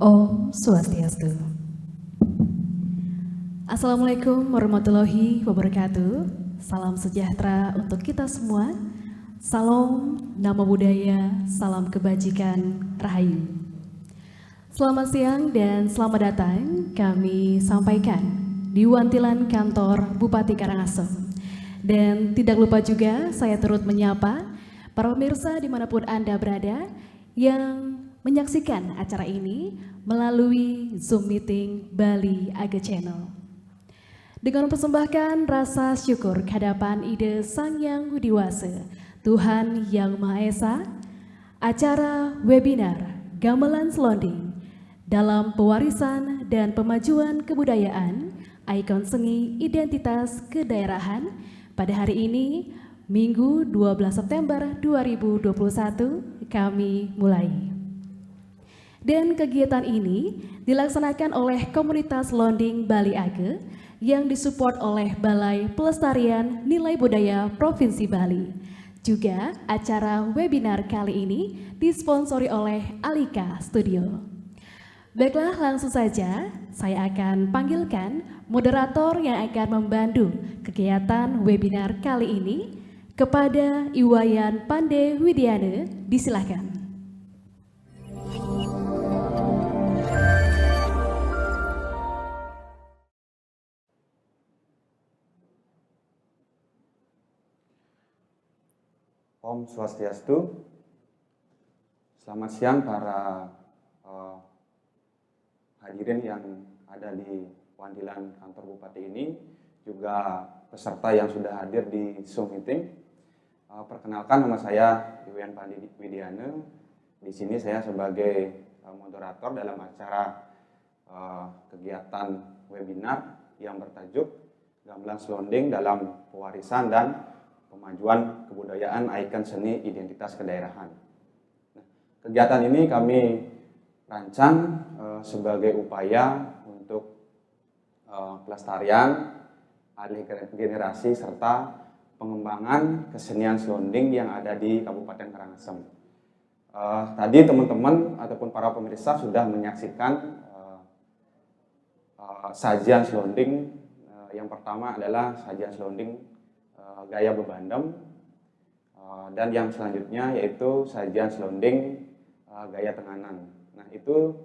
Om Swastiastu. Assalamualaikum warahmatullahi wabarakatuh. Salam sejahtera untuk kita semua. Salam Namo Buddhaya, salam kebajikan, rahayu. Selamat siang dan selamat datang kami sampaikan di Wantilan Kantor Bupati Karangasem. Dan tidak lupa juga saya turut menyapa para pemirsa dimanapun Anda berada yang menyaksikan acara ini melalui Zoom Meeting Bali Age Channel. Dengan mempersembahkan rasa syukur kehadapan ide Sang Yang Widiwasa, Tuhan Yang Maha Esa, acara webinar Gamelan Selonding dalam pewarisan dan pemajuan kebudayaan, ikon seni identitas kedaerahan pada hari ini, Minggu 12 September 2021, kami mulai. Dan kegiatan ini dilaksanakan oleh komunitas Londing Bali Age yang disupport oleh Balai Pelestarian Nilai Budaya Provinsi Bali. Juga acara webinar kali ini disponsori oleh Alika Studio. Baiklah, langsung saja saya akan panggilkan moderator yang akan membantu kegiatan webinar kali ini kepada Iwayan Pande Widiana. Disilahkan. Om Swastiastu. Selamat siang para hadirin yang ada di Wantilan Kantor Bupati ini, juga peserta yang sudah hadir di Zoom Meeting. Perkenalkan, nama saya Iwayan Pandi Widiana. Di sini saya sebagai moderator dalam acara kegiatan webinar yang bertajuk Gamelan Selonding dalam Pewarisan dan Pemajuan Kebudayaan Ikon Seni Identitas Kedaerahan. Nah, kegiatan ini kami rancang sebagai upaya untuk pelestarian, alih generasi, serta pengembangan kesenian selonding yang ada di Kabupaten Karangasem. Tadi teman-teman ataupun para pemirsa sudah menyaksikan sajian selonding. Yang pertama adalah sajian selonding gaya bebandem, dan yang selanjutnya yaitu sajian selonding gaya tenganan. Nah, itu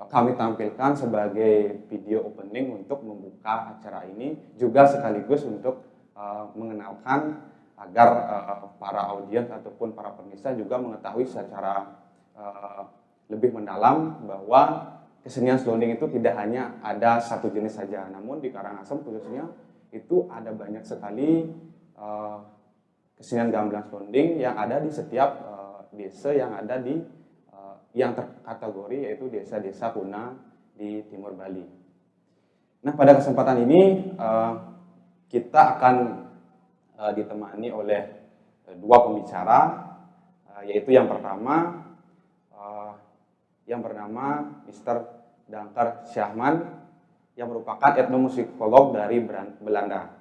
kami tampilkan sebagai video opening untuk membuka acara ini, juga sekaligus untuk mengenalkan agar para audiens ataupun para pemirsa juga mengetahui secara lebih mendalam bahwa kesenian selonding itu tidak hanya ada satu jenis saja, namun di Karangasem khususnya itu ada banyak sekali kesenian gamelan selonding yang ada di setiap desa yang ada di yang terkategori yaitu desa-desa kuna di Timur Bali. Nah, pada kesempatan ini kita akan ditemani oleh dua pembicara, yaitu yang pertama yang bernama Mr. Danker Syahman yang merupakan etnomusikolog dari Belanda.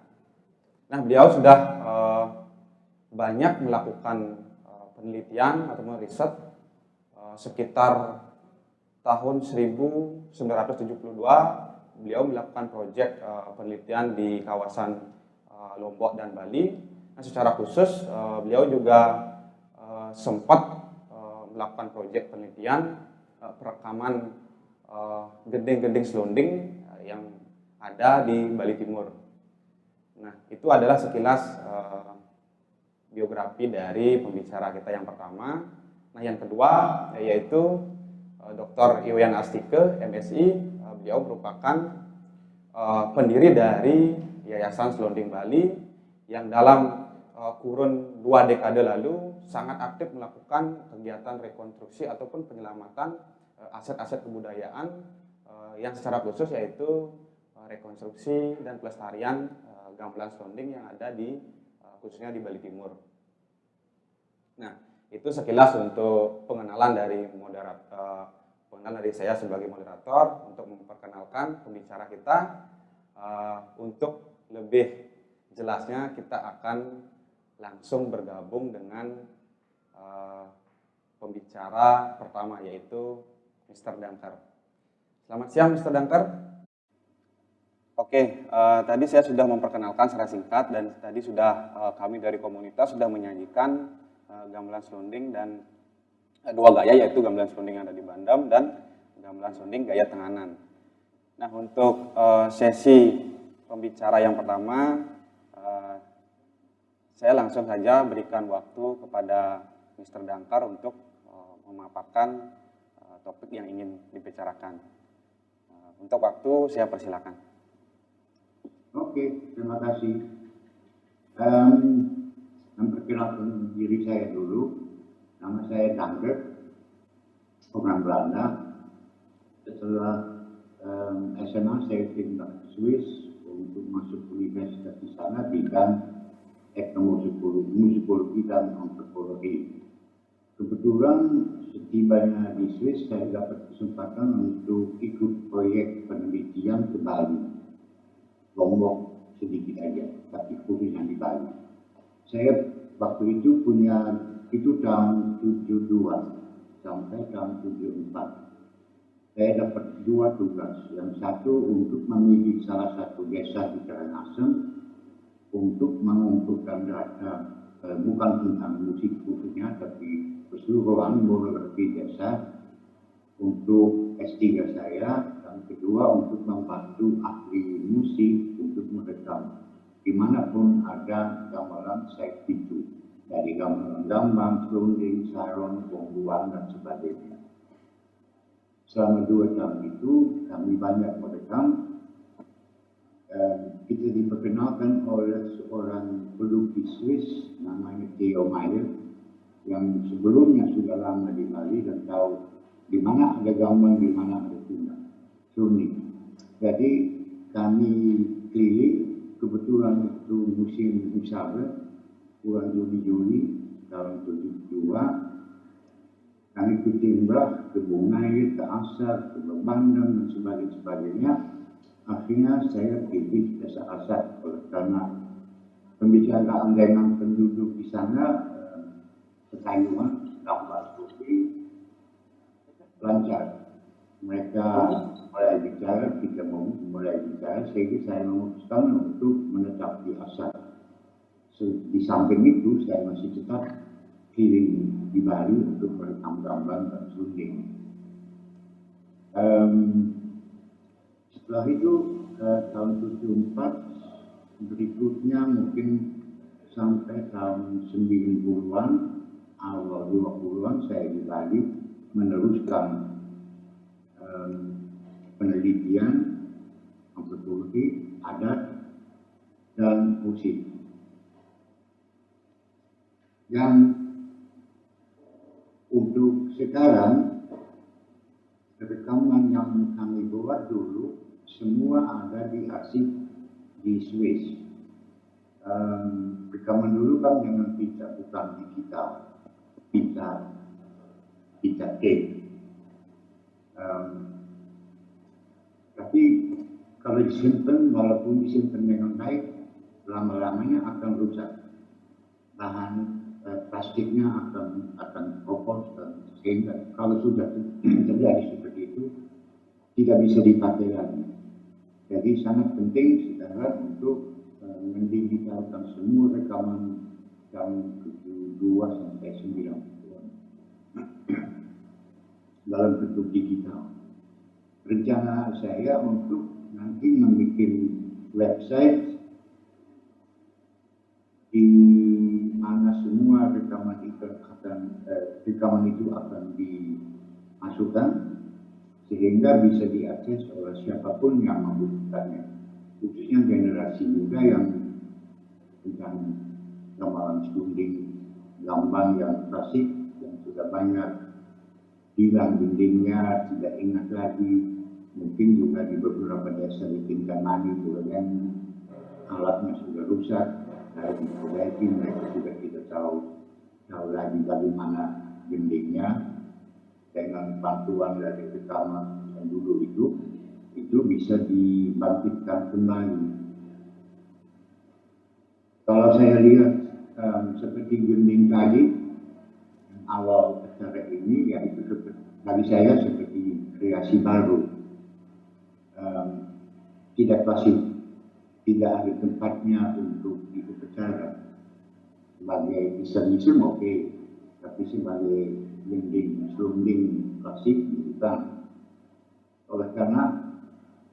Nah, beliau sudah banyak melakukan penelitian atau riset sekitar tahun 1972. Beliau melakukan proyek penelitian di kawasan Lombok dan Bali. Nah, secara khusus beliau juga sempat melakukan proyek penelitian perekaman gending-gending selonding yang ada di Bali Timur. Nah, itu adalah sekilas biografi dari pembicara kita yang pertama. Nah, yang kedua yaitu Dr. Iwayan Astike, MSI. Beliau merupakan pendiri dari Yayasan Selonding Bali yang dalam kurun 2 dekade lalu sangat aktif melakukan kegiatan rekonstruksi ataupun penyelamatan aset-aset kebudayaan yang secara khusus yaitu rekonstruksi dan pelestarian gamelan selonding yang ada di khususnya di Bali Timur. Nah, itu sekilas untuk pengenalan dari pengenalan dari saya sebagai moderator untuk memperkenalkan pembicara kita. Untuk lebih jelasnya kita akan langsung bergabung dengan pembicara pertama yaitu Mr. Danker. Selamat siang, Mr. Dangkar. Oke, tadi saya sudah memperkenalkan secara singkat dan tadi sudah kami dari komunitas sudah menyajikan gamelan selonding dan dua gaya, yaitu gamelan selonding yang ada di Bandam dan gamelan selonding gaya Tenganan. Nah, untuk sesi pembicara yang pertama, saya langsung saja berikan waktu kepada Mr. Dangkar untuk memaparkan topik yang ingin dibicarakan. Untuk waktu saya persilakan. Oke, terima kasih. Memperkenalkan diri saya dulu. Nama saya Dangkar, orang Belanda. Setelah SMA saya pindah ke Swiss untuk masuk universitas di sana bidang etnomusikologi dan antropologi. Kebetulan setibanya di Swiss saya dapat kesempatan untuk ikut proyek penelitian ke Bali. Lombok sedikit aja, tapi khusus yang di Bali. Saya waktu itu tahun 72 sampai tahun 74. Saya dapat dua tugas. Yang satu untuk memilih salah satu desa di Karangasem untuk mengumpulkan data, bukan tentang musik khususnya, tapi keseluruhan monografi desa untuk S3 saya. Dan kedua untuk membantu ahli musik untuk merekam dimanapun ada gamelan saya itu, dari gamelan gambang, selonding, saron, bongguan dan sebagainya. Selama 2 tahun itu kami banyak merekam. Kita diperkenalkan oleh seorang pelukis Swiss namanya Theo Meyer yang sebelumnya sudah lama di Bali dan tahu di mana ada gambang, di mana ada selonding. Jadi kami keliling, kebetulan itu musim Usara, bulan Juni tahun 72. Kami ke Timbrah, ke Bungai, ke Asar, ke Bandam dan sebagainya. Akhirnya saya pilih desa Asar karena pembicaraan dengan penduduk di sana Sekayuan, gambar seperti lancar. Mereka mulai bicara, kita mulai bicara, sehingga saya memutuskan untuk menetap di Asar. Di samping itu, saya masih tetap keliling di Bali untuk merekam gambar dan selonding. Setelah itu, tahun 74, berikutnya mungkin sampai tahun 90-an, awal 20-an saya di Bali meneruskan penelitian antropologi, adat, dan musik. Yang untuk sekarang, rekaman yang kami buat dulu semua ada di arsip di Swiss. Rekaman dulu kan dengan pita, bukan digital, pita tape. Tapi kalau disimpan, walaupun disimpan dengan baik, lama-lamanya akan rusak. Bahan plastiknya akan kopos, dan sehingga kalau sudah terjadi seperti itu tidak bisa dipakai lagi. Jadi sangat penting sekarang untuk mendigitalkan semua rekaman tahun 72 sampai 90 dalam bentuk digital. Rencana saya untuk nanti membuat website di mana semua rekaman itu akan dimasukkan sehingga bisa diakses oleh siapapun yang membutuhkannya, khususnya generasi muda yang tentang gamelan selonding, gambang yang klasik yang sudah banyak hilang dindingnya, tidak ingat lagi. Mungkin juga di beberapa desa di Kintamani juga alatnya sudah rusak, diperbaiki, mereka sudah tidak tahu lagi bagaimana dindingnya. Dengan bantuan dari rekaman yang dulu itu bisa dibangkitkan kembali. Kalau saya lihat seperti gending tadi, awal acara ini, ya itu bagi saya seperti kreasi baru. tidak klasik, tidak ada tempatnya untuk diupacara. Sebagai isem-isem oke, tapi sebagai serunding klasik bukan. Oleh karena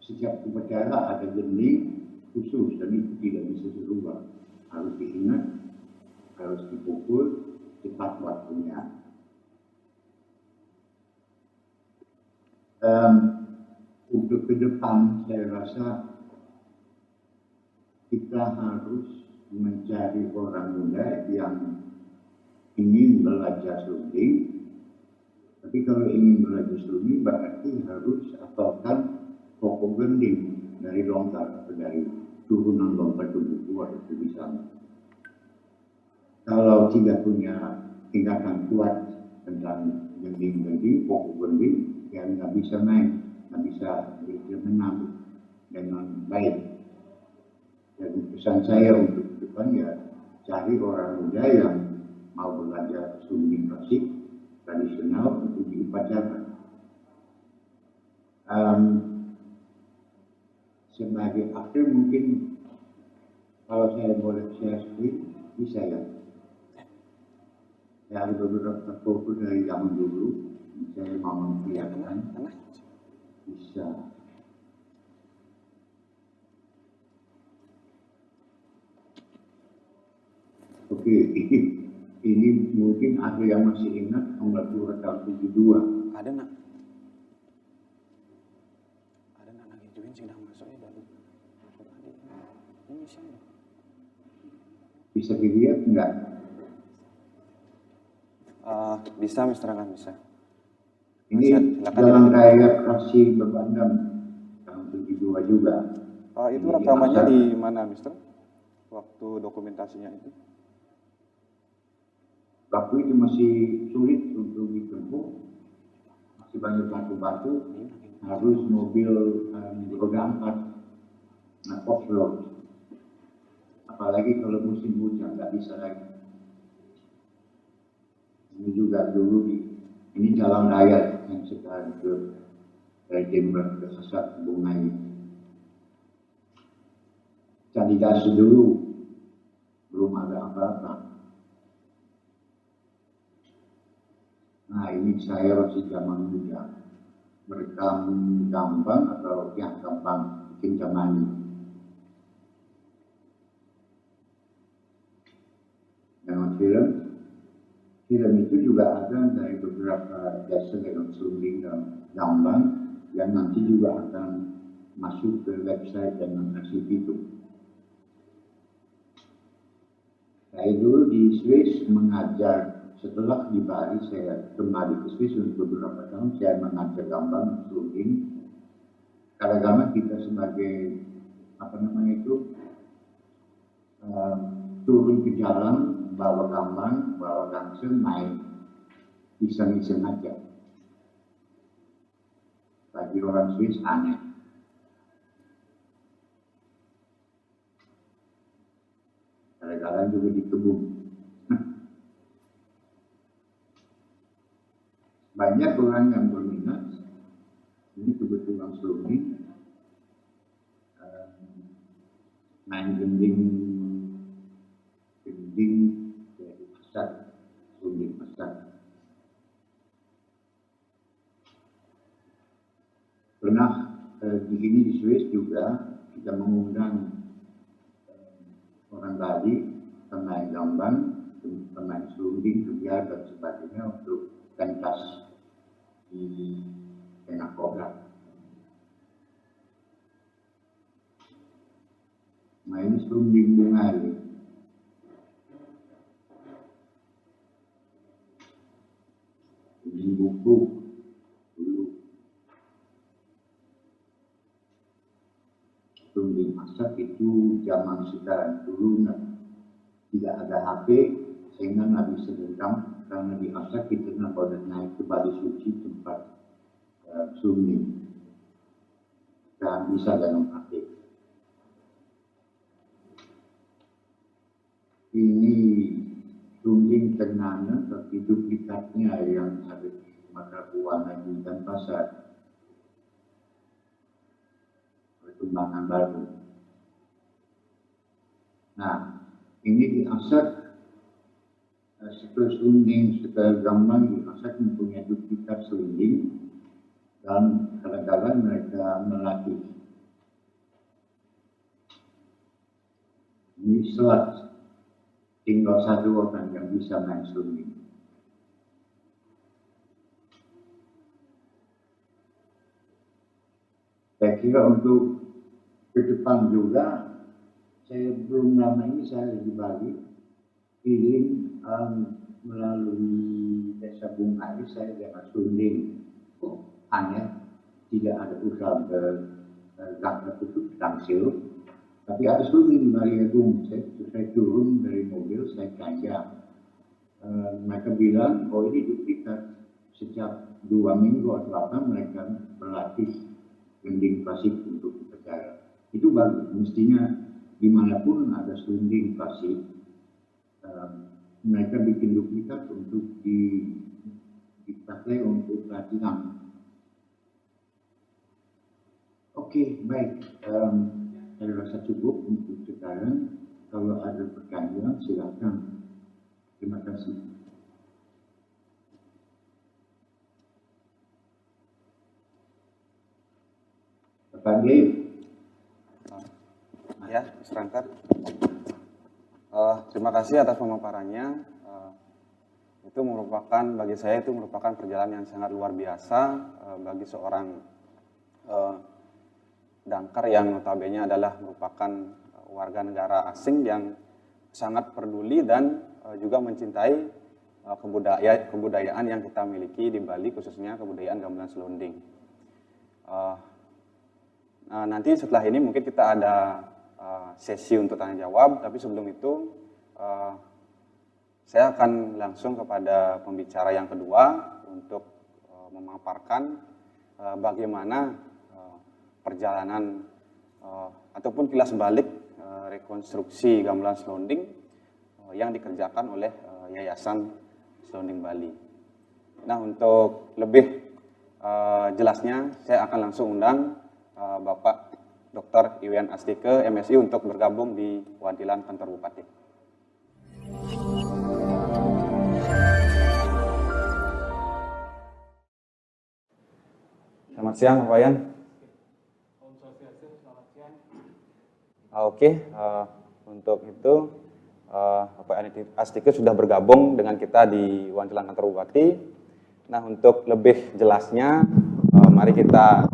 setiap upacara ada gending khusus dan itu tidak bisa dirubah. Harus diingat, harus dipukul tepat waktunya. Untuk ke depan saya rasa kita harus mencari orang muda yang ingin belajar serunding. Tapi kalau ingin belajar serunding berarti harus hafalkan pokok gending dari longkar atau dari turunan longkar tubuh itu bisa. Kalau tidak punya tingkatan kuat tentang gending-gending, pokok gending, ya nggak bisa main, nggak bisa menang dengan baik. Jadi pesan saya untuk ke depan ya cari orang muda yang mau belajar serunding klasik tradisional untuk diupacara. Sebagai akhir mungkin kalau saya boleh share screen bisa ya. Saya ada beberapa foto dari zaman dulu, saya mau memperlihatkan. Bisa. Oke, ini mungkin ada yang masih ingat tanggal 2 tahun 72. Ada nak lagi join sudah masuknya baru. Ini siapa? Bisa dilihat enggak? Bisa Mister Akan bisa. Ini Jalan Raya Krasi Bebandem tahun 72 juga. Itu rekamannya di mana Mister? Waktu dokumentasinya itu? Waktu itu masih sulit untuk ditempuh, masih banyak batu-batu, harus mobil roda 4, off-road. Apalagi kalau musim hujan, nggak bisa lagi. Ini juga dulu ini jalan raya yang sekarang dari Jember ke Sasak Bungai. Candidasi dulu belum ada apa-apa. Nah ini saya masih zaman muda merekam gampang atau yang gampang bikin zamani. Dengan film itu juga ada dari beberapa jasa dengan serunding dan gambar yang nanti juga akan masuk ke website dan arsip itu. Saya dulu di Swiss mengajar. Setelah di Bali saya kembali ke Swiss untuk beberapa tahun saya mengajar gambar serunding. Kadang-kadang kita sebagai turun ke jalan bawa gambar, bawa dancer, main iseng-iseng aja. Bagi orang Swiss aneh. Kadang-kadang juga di kebun. Banyak orang yang berminat, ini kebetulan serunding, main gending dari pasar, serunding pasar. Pernah di sini di Swiss juga kita mengundang orang Bali, pemain gambang, pemain serunding juga dan sebagainya untuk pentas di tengah kota. Main serunding bungai. Serunding buku dulu. Serunding masak itu zaman sekarang dulu tidak ada HP sehingga nggak bisa direkam. Karena di Asak kita pada naik ke Bali Suci tempat serunding dan bisa dalam HP. Ini serunding Ternana tapi duplikatnya yang ada di Mata Buana di Denpasar. perkembangan baru. Nah, ini diasat siklus selinding secara gamblang diasat mempunyai duplikat selinding dan kadang-kadang mereka melatih. Ini selat, tinggal satu orang yang bisa main selinding. Saya kira untuk ke depan juga, saya belum lama ini saya di Bali, healing melalui desa Bung Ari, saya dengan selinding. Kok aneh, tidak ada usaha bergangga tutup tangsil, tapi ada selinding di Bali Agung. Saya turun dari mobil, saya tanya. Mereka bilang, oh ini duplikat. Setiap 2 minggu atau apa mereka berlatih selinding klasik untuk upacara. Itu bagus. Mestinya dimanapun ada selinding klasik, mereka bikin duplikat untuk dipakai untuk latihan. Oke, baik. Saya rasa cukup untuk sekarang. Kalau ada pertanyaan, silakan. Terima kasih. Pak Dave. Ya, Serangkat. Terima kasih atas pemaparannya. Itu merupakan, bagi saya itu merupakan perjalanan yang sangat luar biasa bagi seorang Dangkar yang notabene adalah merupakan warga negara asing yang sangat peduli dan juga mencintai kebudayaan yang kita miliki di Bali, khususnya kebudayaan gamelan selonding. Nah, nanti setelah ini mungkin kita ada sesi untuk tanya jawab, tapi sebelum itu saya akan langsung kepada pembicara yang kedua untuk memaparkan bagaimana perjalanan ataupun kilas balik rekonstruksi gamelan selonding yang dikerjakan oleh Yayasan Selonding Bali. Nah, untuk lebih jelasnya saya akan langsung undang Bapak Dr. Iwayan Astike, MSI, untuk bergabung di Perwakilan Kantor Bupati. Selamat siang, Bapak Iwayan. Oke, untuk itu Bapak Iwayan Astike sudah bergabung dengan kita di Perwakilan Kantor Bupati. Nah, untuk lebih jelasnya, mari kita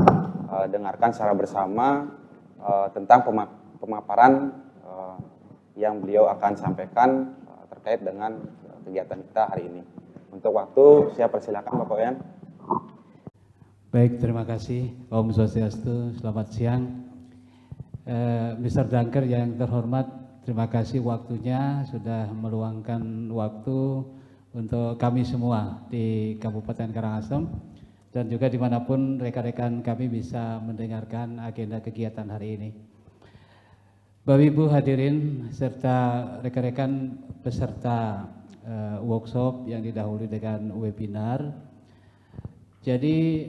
dengarkan secara bersama tentang pemaparan yang beliau akan sampaikan terkait dengan kegiatan kita hari ini. Untuk waktu, saya persilakan Bapak Iwayan. Baik, terima kasih. Om Swastiastu, selamat siang. Mr. Dangkar yang terhormat, terima kasih waktunya sudah meluangkan waktu untuk kami semua di Kabupaten Karangasem dan juga dimanapun rekan-rekan kami bisa mendengarkan agenda kegiatan hari ini. Bapak Ibu hadirin serta rekan-rekan peserta workshop yang didahului dengan webinar. Jadi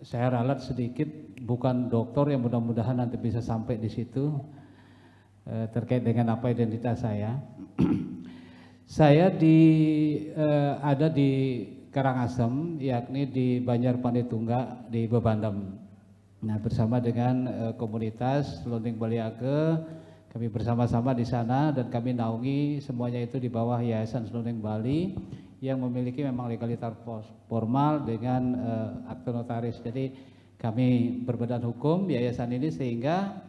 saya ralat sedikit, bukan dokter yang mudah-mudahan nanti bisa sampai di situ terkait dengan apa identitas saya. Saya ada di Karangasem, yakni di Banjar Pandetunggak di Bebandem. Nah, bersama dengan komunitas Selonding Bali Age, kami bersama-sama di sana dan kami naungi semuanya itu di bawah Yayasan Selonding Bali yang memiliki memang legalitas formal dengan akte notaris. Jadi kami berbadan hukum yayasan ini sehingga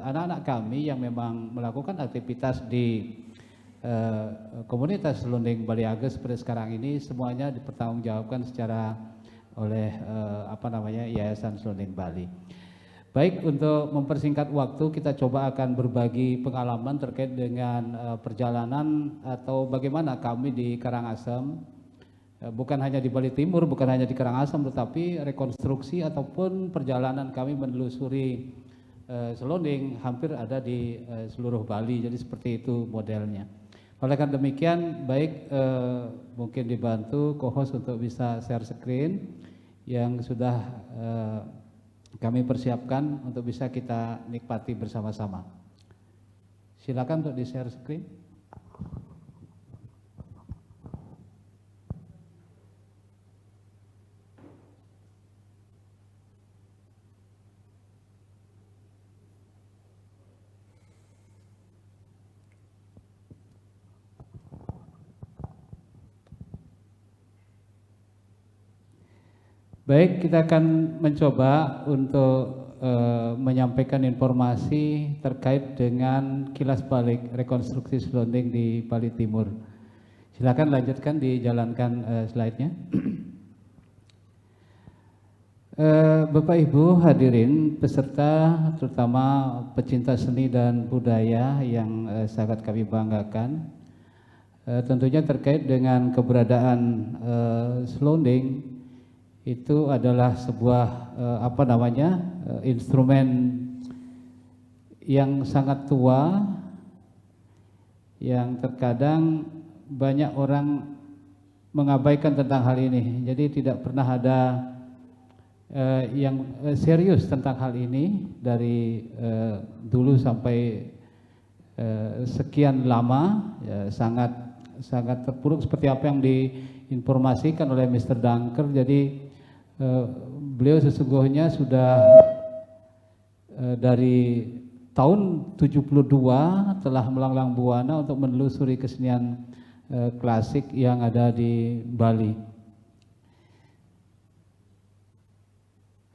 anak-anak kami yang memang melakukan aktivitas di komunitas Selonding Bali Age seperti sekarang ini semuanya dipertanggungjawabkan secara oleh Yayasan Selonding Bali. Baik, untuk mempersingkat waktu kita coba akan berbagi pengalaman terkait dengan perjalanan atau bagaimana kami di Karangasem, bukan hanya di Bali Timur, bukan hanya di Karangasem, tetapi rekonstruksi ataupun perjalanan kami menelusuri selonding hampir ada di seluruh Bali. Jadi seperti itu modelnya. Oleh karena demikian, baik mungkin dibantu co-host untuk bisa share screen yang sudah kami persiapkan untuk bisa kita nikmati bersama-sama. Silakan untuk di-share screen. Baik, kita akan mencoba untuk menyampaikan informasi terkait dengan kilas balik rekonstruksi selonding di Bali Timur. Silakan lanjutkan, dijalankan slide-nya. Bapak Ibu hadirin peserta, terutama pecinta seni dan budaya yang sangat kami banggakan, tentunya terkait dengan keberadaan selonding itu adalah sebuah instrumen yang sangat tua, yang terkadang banyak orang mengabaikan tentang hal ini. Jadi tidak pernah ada yang serius tentang hal ini dari dulu sampai sekian lama, ya, sangat terpuruk seperti apa yang diinformasikan oleh Mr. Dunker. Jadi beliau sesungguhnya sudah dari tahun 72 telah melanglang buana untuk menelusuri kesenian klasik yang ada di Bali.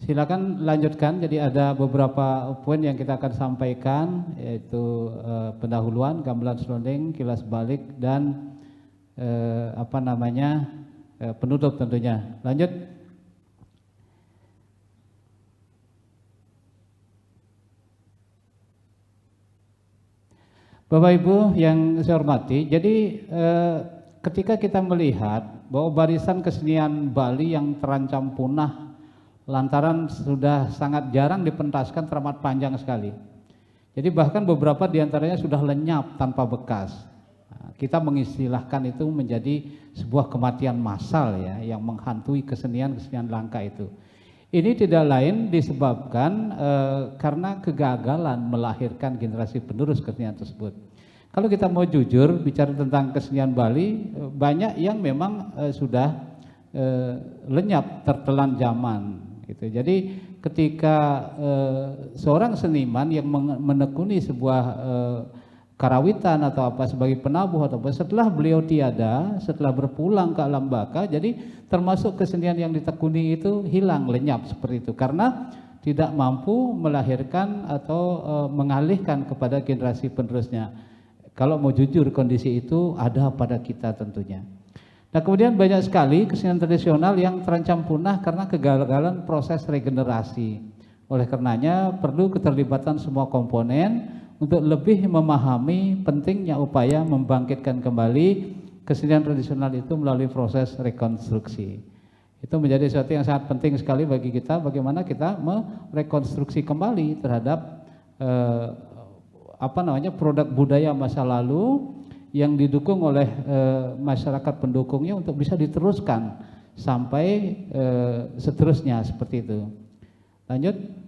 Silakan lanjutkan. Jadi ada beberapa poin yang kita akan sampaikan, yaitu pendahuluan, gamelan selonding, kilas balik, dan penutup tentunya. Lanjut. Bapak Ibu yang saya hormati, jadi ketika kita melihat bahwa barisan kesenian Bali yang terancam punah lantaran sudah sangat jarang dipentaskan, teramat panjang sekali. Jadi bahkan beberapa diantaranya sudah lenyap tanpa bekas. Nah, kita mengistilahkan itu menjadi sebuah kematian massal, ya, yang menghantui kesenian langka itu. Ini tidak lain disebabkan karena kegagalan melahirkan generasi penerus kesenian tersebut. Kalau kita mau jujur bicara tentang kesenian Bali, banyak yang memang sudah lenyap, tertelan zaman, gitu. Jadi ketika seorang seniman yang menekuni sebuah karawitan atau apa sebagai penabuh atau apa, setelah beliau tiada, setelah berpulang ke alam baka, jadi termasuk kesenian yang ditekuni itu hilang, lenyap seperti itu, karena tidak mampu melahirkan atau mengalihkan kepada generasi penerusnya. Kalau mau jujur, kondisi itu ada pada kita tentunya. Nah, kemudian banyak sekali kesenian tradisional yang terancam punah karena kegagalan proses regenerasi. Oleh karenanya perlu keterlibatan semua komponen untuk lebih memahami pentingnya upaya membangkitkan kembali kesenian tradisional itu melalui proses rekonstruksi. Itu menjadi sesuatu yang sangat penting sekali bagi kita, bagaimana kita merekonstruksi kembali terhadap produk budaya masa lalu yang didukung oleh masyarakat pendukungnya untuk bisa diteruskan sampai seterusnya, seperti itu. Lanjut.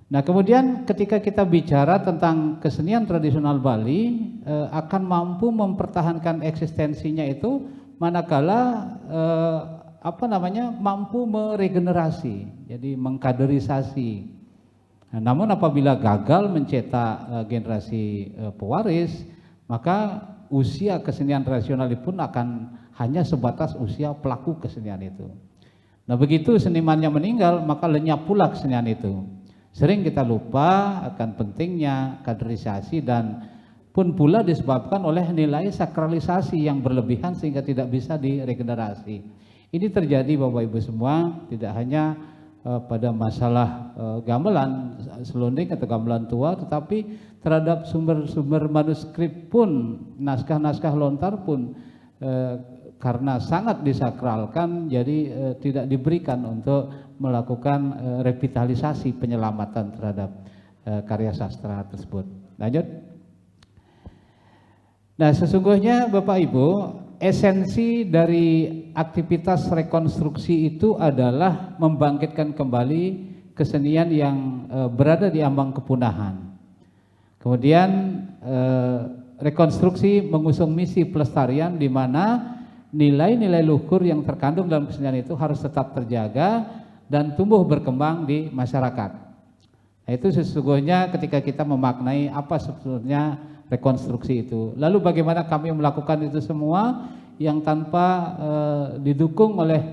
Nah, kemudian ketika kita bicara tentang kesenian tradisional Bali, akan mampu mempertahankan eksistensinya itu manakala mampu meregenerasi, jadi mengkaderisasi. Nah, namun apabila gagal mencetak generasi pewaris, maka usia kesenian tradisional pun akan hanya sebatas usia pelaku kesenian itu. Nah, begitu senimannya meninggal, maka lenyap pula kesenian itu. Sering kita lupa akan pentingnya kaderisasi dan pun pula disebabkan oleh nilai sakralisasi yang berlebihan sehingga tidak bisa diregenerasi. Ini terjadi Bapak Ibu semua, tidak hanya pada masalah gamelan selonding atau gamelan tua, tetapi terhadap sumber-sumber manuskrip pun, naskah-naskah lontar pun karena sangat disakralkan, jadi tidak diberikan untuk melakukan revitalisasi penyelamatan terhadap karya sastra tersebut. Lanjut. Nah, sesungguhnya Bapak Ibu, esensi dari aktivitas rekonstruksi itu adalah membangkitkan kembali kesenian yang berada di ambang kepunahan. Kemudian rekonstruksi mengusung misi pelestarian di mana nilai-nilai luhur yang terkandung dalam kesenian itu harus tetap terjaga dan tumbuh berkembang di masyarakat. Nah, itu sesungguhnya ketika kita memaknai apa sebetulnya rekonstruksi itu. Lalu bagaimana kami melakukan itu semua yang tanpa didukung oleh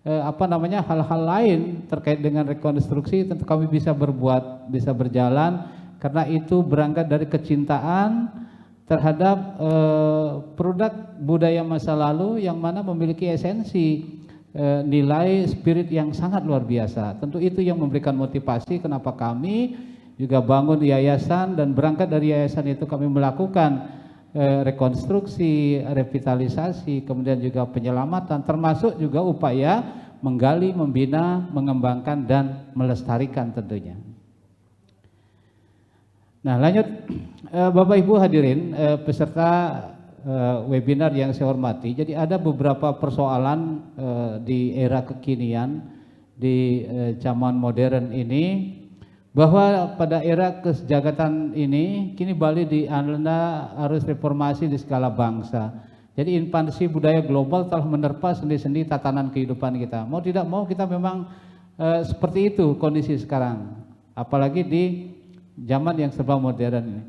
hal-hal lain terkait dengan rekonstruksi, tentu kami bisa berbuat, bisa berjalan karena itu berangkat dari kecintaan terhadap produk budaya masa lalu yang mana memiliki esensi nilai spirit yang sangat luar biasa. Tentu itu yang memberikan motivasi kenapa kami juga bangun yayasan, dan berangkat dari yayasan itu kami melakukan rekonstruksi, revitalisasi, kemudian juga penyelamatan, termasuk juga upaya menggali, membina, mengembangkan dan melestarikan tentunya. Nah, lanjut Bapak Ibu hadirin peserta webinar yang saya hormati. Jadi ada beberapa persoalan di era kekinian, di zaman modern ini, bahwa pada era kesejahteraan ini kini Bali dilanda arus reformasi di skala bangsa. Jadi invasi budaya global telah menerpa sendi-sendi tatanan kehidupan kita. Mau tidak mau kita memang seperti itu kondisi sekarang, apalagi di zaman yang serba modern ini.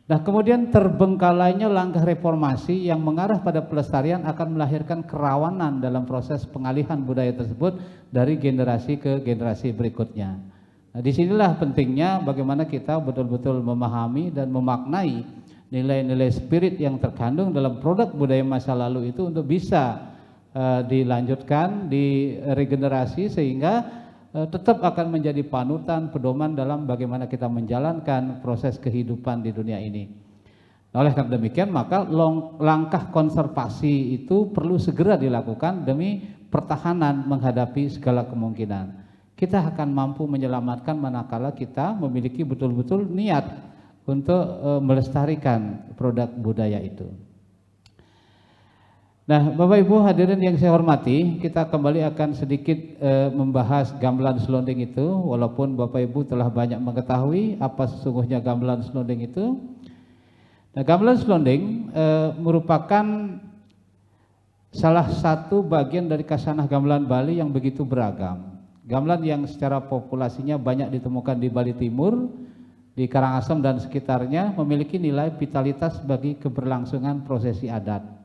Nah, kemudian terbengkalainya langkah reformasi yang mengarah pada pelestarian akan melahirkan kerawanan dalam proses pengalihan budaya tersebut dari generasi ke generasi berikutnya. Nah, disinilah pentingnya bagaimana kita betul-betul memahami dan memaknai nilai-nilai spirit yang terkandung dalam produk budaya masa lalu itu untuk bisa dilanjutkan, diregenerasi sehingga tetap akan menjadi panutan, pedoman dalam bagaimana kita menjalankan proses kehidupan di dunia ini. Nah, oleh karena demikian maka langkah konservasi itu perlu segera dilakukan demi pertahanan menghadapi segala kemungkinan. Kita akan mampu menyelamatkan manakala kita memiliki betul-betul niat untuk melestarikan produk budaya itu. Nah, Bapak Ibu hadirin yang saya hormati, kita kembali akan sedikit membahas gamelan selonding itu, walaupun Bapak Ibu telah banyak mengetahui apa sesungguhnya gamelan selonding itu. Nah, gamelan selonding merupakan salah satu bagian dari kasanah gamelan Bali yang begitu beragam. Gamelan yang secara populasinya banyak ditemukan di Bali Timur, di Karangasem dan sekitarnya memiliki nilai vitalitas bagi keberlangsungan prosesi adat.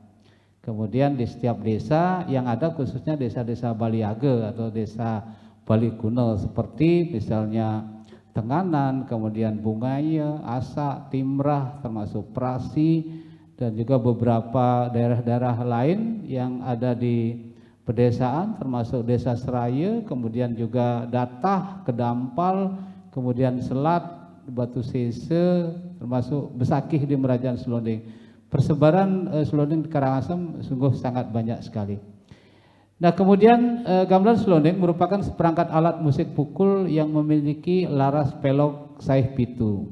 Kemudian di setiap desa yang ada, khususnya desa-desa Baliage atau desa Bali kuno seperti misalnya Tenganan, kemudian Bungaya, Asa, Timrah, termasuk Prasi, dan juga beberapa daerah-daerah lain yang ada di pedesaan termasuk Desa Seraya, kemudian juga Datah, Kedampal, kemudian Selat, Batu Sese, termasuk Besakih di Merajaan Selonding. Persebaran selonding di Karangasem sungguh sangat banyak sekali. Nah, kemudian gamelan selonding merupakan seperangkat alat musik pukul yang memiliki laras pelok saih pitu.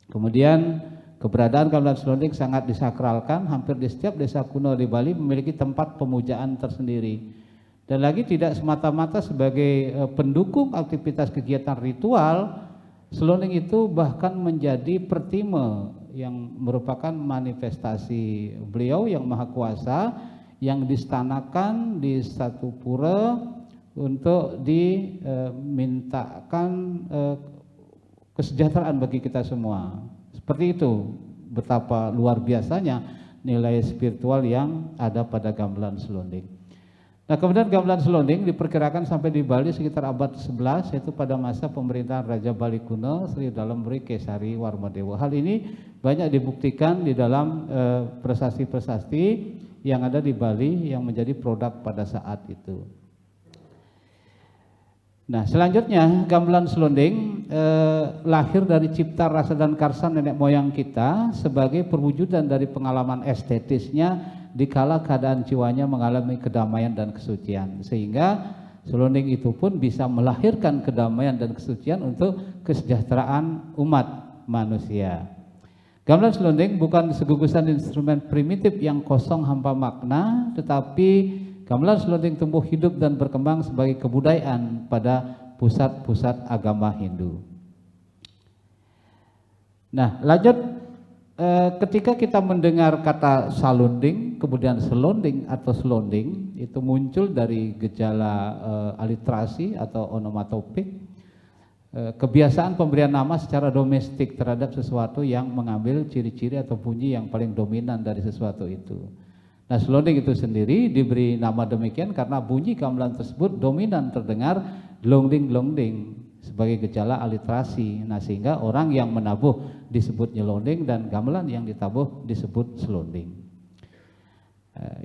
Kemudian keberadaan gamelan selonding sangat disakralkan, hampir di setiap desa kuno di Bali memiliki tempat pemujaan tersendiri. Dan lagi tidak semata-mata sebagai pendukung aktivitas kegiatan ritual, selonding itu bahkan menjadi pertime yang merupakan manifestasi beliau yang maha kuasa yang distanakan di satu pura untuk dimintakan kesejahteraan bagi kita semua. Seperti itu betapa luar biasanya nilai spiritual yang ada pada gamelan selonding. Nah, kemudian gamelan selonding diperkirakan sampai di Bali sekitar abad 11, yaitu pada masa pemerintahan Raja Bali kuno Sri Dalemburi Kesari Warmadewa. Hal ini banyak dibuktikan di dalam prasasti-prasasti yang ada di Bali yang menjadi produk pada saat itu. Nah, selanjutnya gamelan selonding lahir dari cipta rasa dan karsa nenek moyang kita sebagai perwujudan dari pengalaman estetisnya dikala keadaan jiwanya mengalami kedamaian dan kesucian, sehingga selonding itu pun bisa melahirkan kedamaian dan kesucian untuk kesejahteraan umat manusia. Gamelan selonding bukan segugusan instrumen primitif yang kosong hampa makna, tetapi gamelan selonding tumbuh hidup dan berkembang sebagai kebudayaan pada pusat-pusat agama Hindu. Nah, lanjut, ketika kita mendengar kata salunding, kemudian selonding atau selonding, itu muncul dari gejala aliterasi atau onomatopik, kebiasaan pemberian nama secara domestik terhadap sesuatu yang mengambil ciri-ciri atau bunyi yang paling dominan dari sesuatu itu. Nah, selonding itu sendiri diberi nama demikian karena bunyi gamelan tersebut dominan terdengar glongding-glongding sebagai gejala aliterasi. Nah, sehingga orang yang menabuh disebut nyelonding dan gamelan yang ditabuh disebut selonding.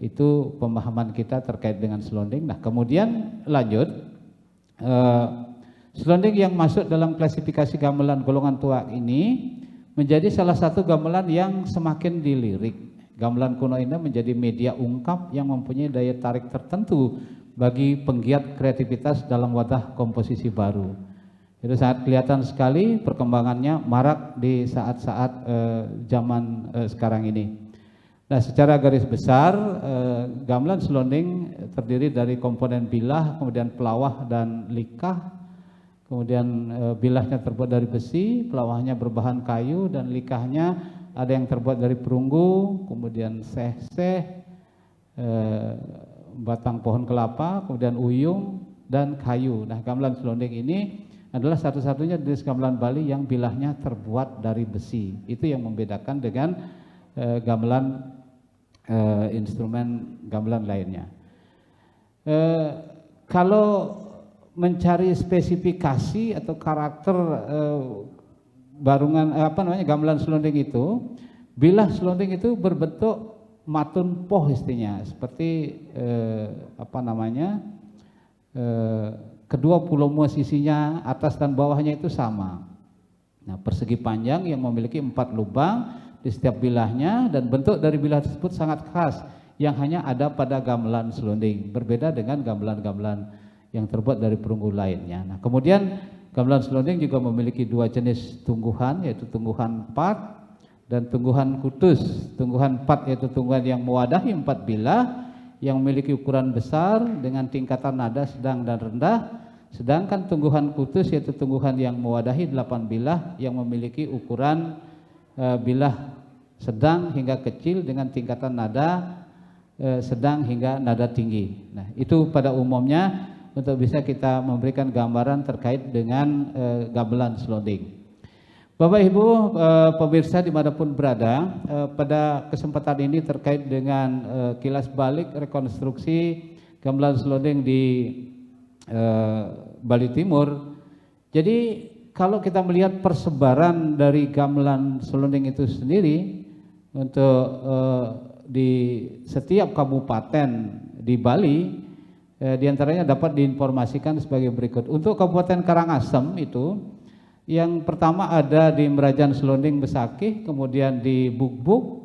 Itu pemahaman kita terkait dengan selonding. Nah, kemudian lanjut, selonding yang masuk dalam klasifikasi gamelan golongan tua ini menjadi salah satu gamelan yang semakin dilirik. Gamelan kuno ini menjadi media ungkap yang mempunyai daya tarik tertentu bagi penggiat kreativitas dalam wadah komposisi baru. Itu sangat kelihatan sekali perkembangannya marak di saat-saat zaman sekarang ini. Nah, secara garis besar gamelan selonding terdiri dari komponen bilah, kemudian pelawah dan likah. Kemudian bilahnya terbuat dari besi, pelawahnya berbahan kayu, dan likahnya ada yang terbuat dari perunggu, kemudian seh-seh, batang pohon kelapa, kemudian uyung dan kayu. Nah, gamelan selonding ini adalah satu-satunya jenis gamelan Bali yang bilahnya terbuat dari besi. Itu yang membedakan dengan gamelan instrumen gamelan lainnya. Kalau mencari spesifikasi atau karakter gamelan selonding itu, bilah selonding itu berbentuk matun poh istinya, seperti kedua pulau sisinya atas dan bawahnya itu sama. Nah, persegi panjang yang memiliki 4 lubang di setiap bilahnya, dan bentuk dari bilah tersebut sangat khas yang hanya ada pada gamelan selonding, berbeda dengan gamelan-gamelan yang terbuat dari perunggu lainnya. Nah, kemudian gamelan selonding juga memiliki 2 jenis tungguhan, yaitu tungguhan pat dan tungguhan kutus. Tungguhan pat yaitu tungguhan yang mewadahi 4 bilah yang memiliki ukuran besar dengan tingkatan nada sedang dan rendah, sedangkan tungguhan kutus yaitu tungguhan yang mewadahi 8 bilah yang memiliki ukuran bilah sedang hingga kecil dengan tingkatan nada sedang hingga nada tinggi. Nah, itu pada umumnya untuk bisa kita memberikan gambaran terkait dengan gamelan selonding. Bapak Ibu pemirsa dimanapun berada, pada kesempatan ini terkait dengan kilas balik rekonstruksi gamelan selonding di Bali Timur. Jadi kalau kita melihat persebaran dari gamelan selonding itu sendiri untuk di setiap kabupaten di Bali, di antaranya dapat diinformasikan sebagai berikut. Untuk Kabupaten Karangasem itu, yang pertama ada di Merajan Selonding Besakih, kemudian di Bugbuk,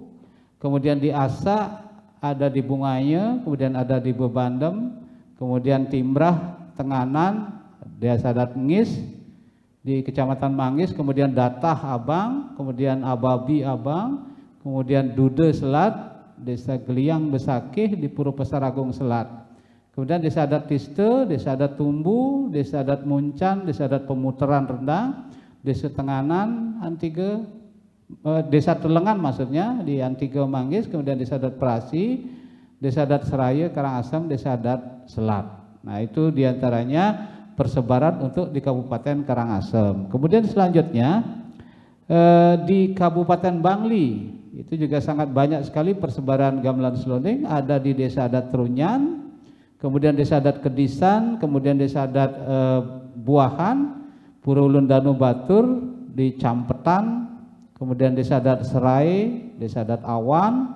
kemudian di Asa, ada di Bungaya, kemudian ada di Bebandem, kemudian Timbrah, Tenganan, Desa Adat Ngis, di Kecamatan Manggis, kemudian Datah Abang, kemudian Ababi Abang, kemudian Dude Selat, Desa Geliang Besakih, di Puro Besar Agung Selat. Kemudian Desa Adat Tiste, Desa Adat Tumbu, Desa Adat Muncan, Desa Adat Pemutaran Rendang, Desa Tenganan, Antige, Desa Telengan maksudnya di Antige Manggis, kemudian Desa Adat Perasi, Desa Adat Seraya, Karangasem, Desa Adat Selat. Nah, itu diantaranya persebaran untuk di Kabupaten Karangasem. Kemudian selanjutnya di Kabupaten Bangli itu juga sangat banyak sekali persebaran gamelan selonding. Ada di Desa Adat Trunyan, kemudian Desa Adat Kedisan, kemudian Desa Adat Buahan, Pura Ulun Danu Batur, di Campetan, kemudian Desa Adat Serai, Desa Adat Awan,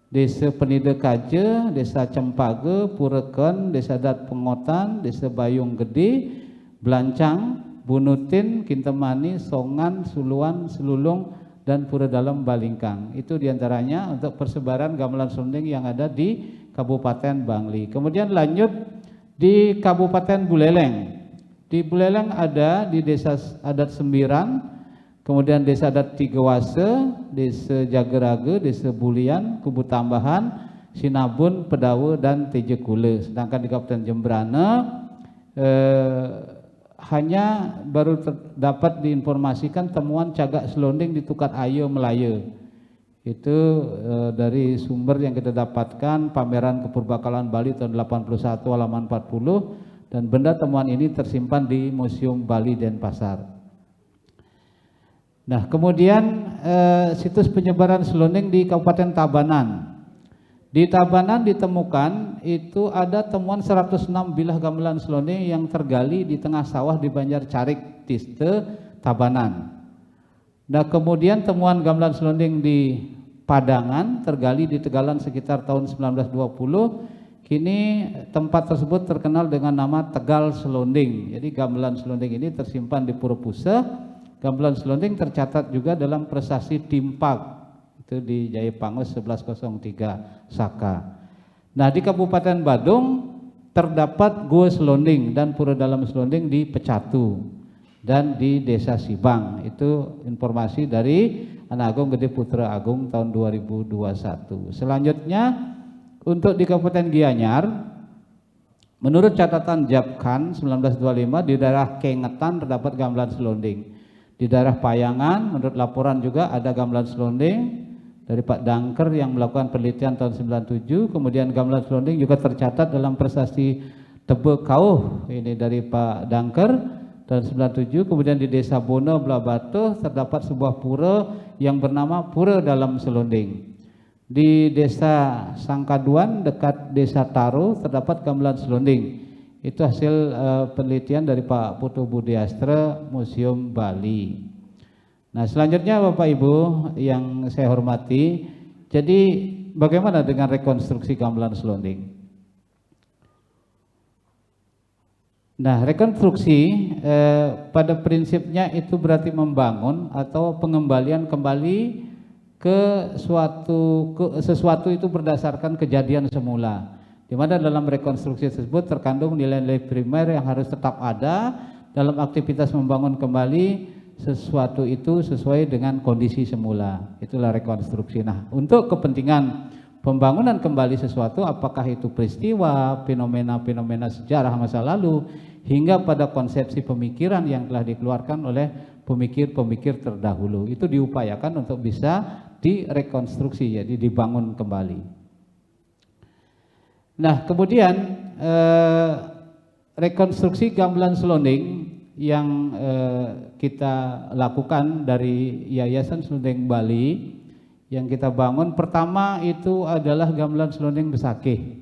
Desa Penide Kaje, Desa Cempage, Pureken, Desa Adat Pengotan, Desa Bayung Gede, Blancang, Bunutin, Kintemani, Songan, Suluan, Selulung, dan Pura Dalam Balingkang. Itu diantaranya untuk persebaran gamelan selonding yang ada di Kabupaten Bangli. Kemudian lanjut di Kabupaten Buleleng. Di Buleleng ada di Desa Adat Sembiran, kemudian Desa adat Tigawase, Desa Jagerage, Desa Bulian, Kubu Tambahan, Sinabun, Pedawe, dan Tejekule. Sedangkan di Kabupaten Jembrana hanya baru dapat diinformasikan temuan cagak selonding di Tukat Ayo Melaya. Itu dari sumber yang kita dapatkan pameran Kepurbakalan Bali tahun 81 halaman 40, dan benda temuan ini tersimpan di Museum Bali Denpasar. Nah, kemudian situs penyebaran selonding di Kabupaten Tabanan. Di Tabanan ditemukan itu ada temuan 106 bilah gamelan selonding yang tergali di tengah sawah di Banjar Carik, Tiste, Tabanan. Nah, kemudian temuan gamelan selonding di Padangan tergali di Tegalan sekitar tahun 1920. Kini tempat tersebut terkenal dengan nama Tegal Selonding. Jadi gamelan selonding ini tersimpan di Pura Pusa. Gamelan selonding tercatat juga dalam prestasi Timpak, itu di Jayapangus 1103 Saka. Nah, di Kabupaten Badung terdapat Gua Selonding dan Pura Dalam Selonding di Pecatu dan di Desa Sibang. Itu informasi dari Anak Agung Gede Putra Agung tahun 2021. Selanjutnya untuk di Kabupaten Gianyar, menurut catatan Japkan 1925 di daerah Kengetan terdapat gamelan selonding. Di daerah Payangan menurut laporan juga ada gamelan selonding dari Pak Dangker yang melakukan penelitian tahun 97. Kemudian gamelan selonding juga tercatat dalam prestasi Tebe Kauh ini dari Pak Dangker tahun 97. Kemudian di Desa Bono Blabatuh terdapat sebuah pura yang bernama Pura Dalam Selonding. Di Desa Sangkaduan dekat Desa Taro terdapat gamelan selonding. Itu hasil penelitian dari Pak Putu Budiastra Museum Bali. Nah, selanjutnya Bapak Ibu yang saya hormati, jadi bagaimana dengan rekonstruksi gamelan selonding? Nah, rekonstruksi pada prinsipnya itu berarti membangun atau pengembalian kembali ke sesuatu itu berdasarkan kejadian semula, di mana dalam rekonstruksi tersebut terkandung nilai-nilai primer yang harus tetap ada dalam aktivitas membangun kembali sesuatu itu sesuai dengan kondisi semula. Itulah rekonstruksi. Nah, untuk kepentingan pembangunan kembali sesuatu, apakah itu peristiwa, fenomena-fenomena sejarah masa lalu, hingga pada konsepsi pemikiran yang telah dikeluarkan oleh pemikir-pemikir terdahulu, itu diupayakan untuk bisa direkonstruksi, jadi dibangun kembali. Nah, kemudian rekonstruksi gamelan selonding yang kita lakukan dari Yayasan Selonding Bali yang kita bangun, pertama itu adalah gamelan selonding Besakih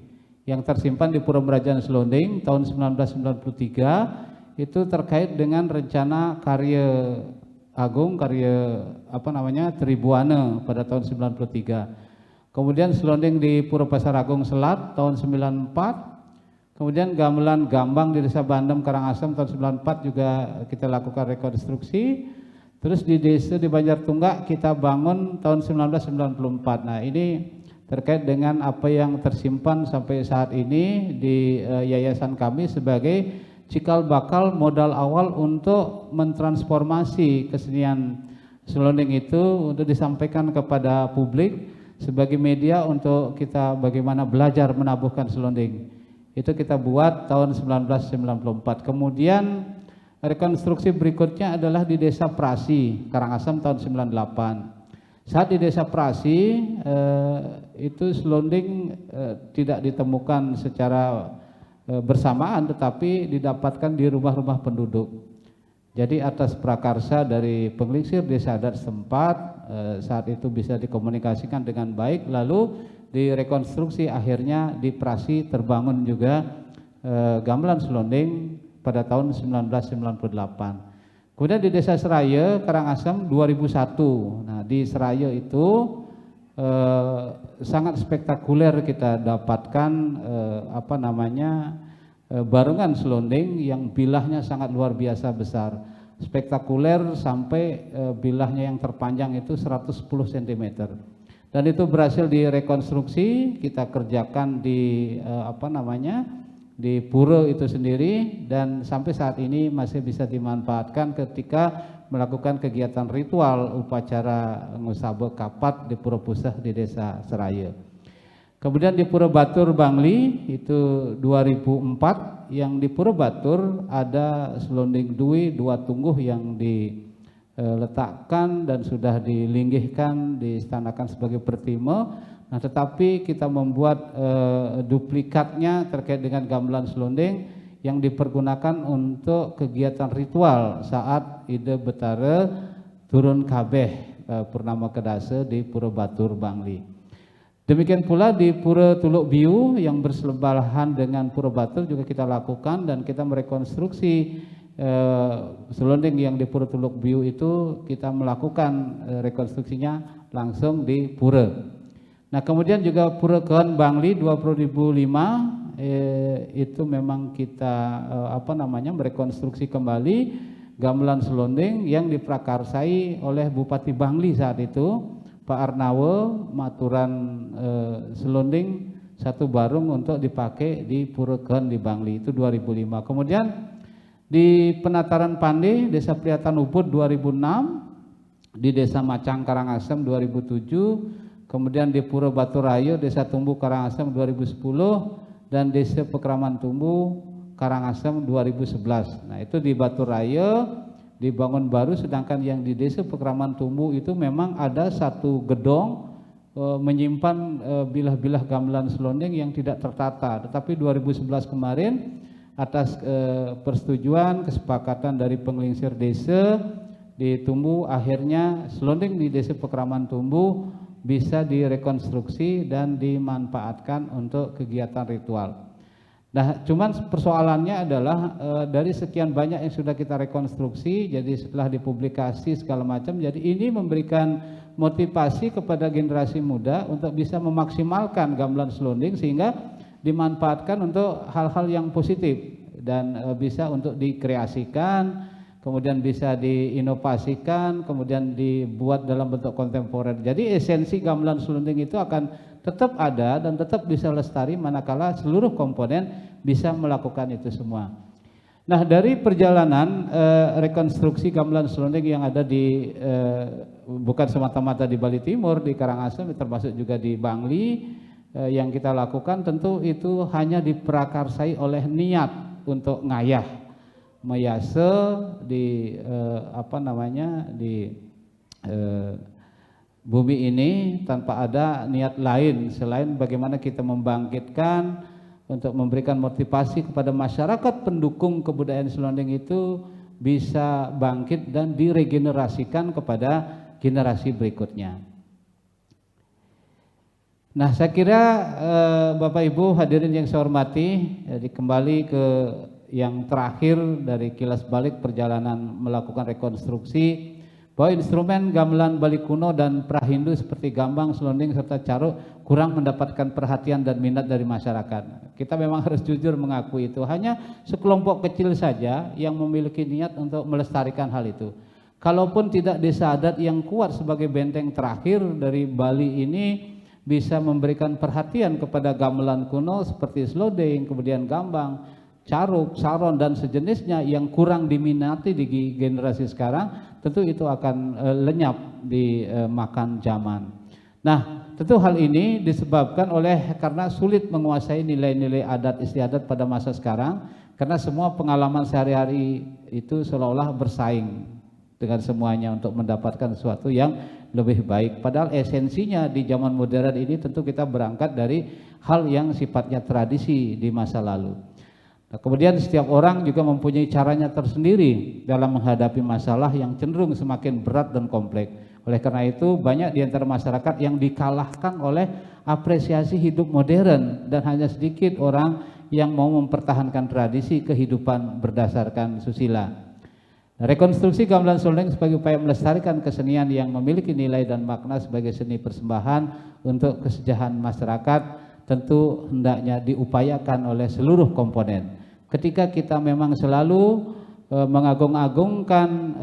yang tersimpan di Pura Merajaan Selonding tahun 1993. Itu terkait dengan rencana karya agung, karya Tribuana pada tahun 93. Kemudian selonding di Pura Pasar Agung Selat tahun 94. Kemudian gamelan Gambang di Desa Bandem Karangasem tahun 94 juga kita lakukan rekonstruksi. Terus di desa di Banjartunggak kita bangun tahun 1994. Nah, ini terkait dengan apa yang tersimpan sampai saat ini di yayasan kami sebagai cikal bakal modal awal untuk mentransformasi kesenian selonding itu untuk disampaikan kepada publik sebagai media untuk kita bagaimana belajar menabuhkan selonding. Itu kita buat tahun 1994. Kemudian rekonstruksi berikutnya adalah di Desa Prasi, Karangasem tahun 98. Saat di Desa Prasi itu selonding tidak ditemukan secara bersamaan, tetapi didapatkan di rumah-rumah penduduk. Jadi atas prakarsa dari pengelisir desa adat setempat, saat itu bisa dikomunikasikan dengan baik, lalu direkonstruksi, akhirnya di Prasi terbangun juga gamelan selonding pada tahun 1998. Kemudian di Desa Seraya, Karangasem 2001. Nah, di Seraya itu sangat spektakuler kita dapatkan barengan selonding yang bilahnya sangat luar biasa besar. Spektakuler sampai bilahnya yang terpanjang itu 110 cm. Dan itu berhasil direkonstruksi, kita kerjakan di di pura itu sendiri, dan sampai saat ini masih bisa dimanfaatkan ketika melakukan kegiatan ritual upacara ngusabe kapat di Pura Puseh di Desa Seraya. Kemudian di Pura Batur Bangli itu 2004, yang di Pura Batur ada selonding dui 2 tungguh yang diletakkan dan sudah dilinggihkan, diistanakan sebagai pertima. Nah, tetapi kita membuat duplikatnya terkait dengan gamelan selonding yang dipergunakan untuk kegiatan ritual saat Ide Betara turun kabeh Purnama Kedasa di Pura Batur Bangli. Demikian pula di Pura Tuluk Biu yang bersebelahan dengan Pura Batur juga kita lakukan, dan kita merekonstruksi selonding yang di Pura Tuluk Biu itu kita melakukan rekonstruksinya langsung di pura. Nah, kemudian juga Pura Keon Bangli 2005 itu memang kita merekonstruksi kembali gamelan selonding yang diprakarsai oleh Bupati Bangli saat itu, Pak Arnawo, maturan selonding 1 barung untuk dipakai di Pura Keon di Bangli itu 2005. Kemudian di Penataran Pande Desa Priatan Ubud 2006, di Desa Macang Karangasem 2007, kemudian di Pura Baturayo Desa Tumbu Karangasem 2010, dan Desa Pekraman Tumbu Karangasem 2011. Nah, itu di Baturayo dibangun baru, sedangkan yang di Desa Pekraman Tumbu itu memang ada 1 gedong menyimpan bilah-bilah gamelan selonding yang tidak tertata. Tetapi 2011 kemarin atas persetujuan kesepakatan dari penglingsir desa di Tumbu, akhirnya selonding di Desa Pekraman Tumbu bisa direkonstruksi dan dimanfaatkan untuk kegiatan ritual. Nah, cuman persoalannya adalah dari sekian banyak yang sudah kita rekonstruksi, jadi setelah dipublikasi segala macam, jadi ini memberikan motivasi kepada generasi muda untuk bisa memaksimalkan gamelan selonding sehingga dimanfaatkan untuk hal-hal yang positif dan bisa untuk dikreasikan, kemudian bisa diinovasikan, kemudian dibuat dalam bentuk kontemporer. Jadi esensi gamelan selonding itu akan tetap ada dan tetap bisa lestari manakala seluruh komponen bisa melakukan itu semua. Nah, dari perjalanan rekonstruksi gamelan selonding yang ada di bukan semata-mata di Bali Timur, di Karangasem, termasuk juga di Bangli, yang kita lakukan tentu itu hanya diprakarsai oleh niat untuk ngayah mayase di bumi ini tanpa ada niat lain selain bagaimana kita membangkitkan untuk memberikan motivasi kepada masyarakat pendukung kebudayaan selonding itu bisa bangkit dan diregenerasikan kepada generasi berikutnya. Nah, saya kira Bapak Ibu hadirin yang saya hormati, jadi kembali ke yang terakhir dari kilas balik perjalanan melakukan rekonstruksi, bahwa instrumen gamelan Bali kuno dan prahindu seperti gambang, selonding serta caruk kurang mendapatkan perhatian dan minat dari masyarakat. Kita memang harus jujur mengakui itu. Hanya sekelompok kecil saja yang memiliki niat untuk melestarikan hal itu. Kalaupun tidak desa adat yang kuat sebagai benteng terakhir dari Bali ini bisa memberikan perhatian kepada gamelan kuno seperti selonding, kemudian gambang, caruk, saron dan sejenisnya yang kurang diminati di generasi sekarang, tentu itu akan lenyap di makan zaman. Nah, tentu hal ini disebabkan karena sulit menguasai nilai-nilai adat istiadat pada masa sekarang, karena semua pengalaman sehari-hari itu seolah-olah bersaing dengan semuanya untuk mendapatkan sesuatu yang lebih baik. Padahal esensinya di zaman modern ini tentu kita berangkat dari hal yang sifatnya tradisi di masa lalu. Nah, kemudian setiap orang juga mempunyai caranya tersendiri dalam menghadapi masalah yang cenderung semakin berat dan kompleks. Oleh karena itu banyak di antara masyarakat yang dikalahkan oleh apresiasi hidup modern dan hanya sedikit orang yang mau mempertahankan tradisi kehidupan berdasarkan susila. Rekonstruksi gamelan selonding sebagai upaya melestarikan kesenian yang memiliki nilai dan makna sebagai seni persembahan untuk kesejahteraan masyarakat tentu hendaknya diupayakan oleh seluruh komponen. Ketika kita memang selalu mengagung-agungkan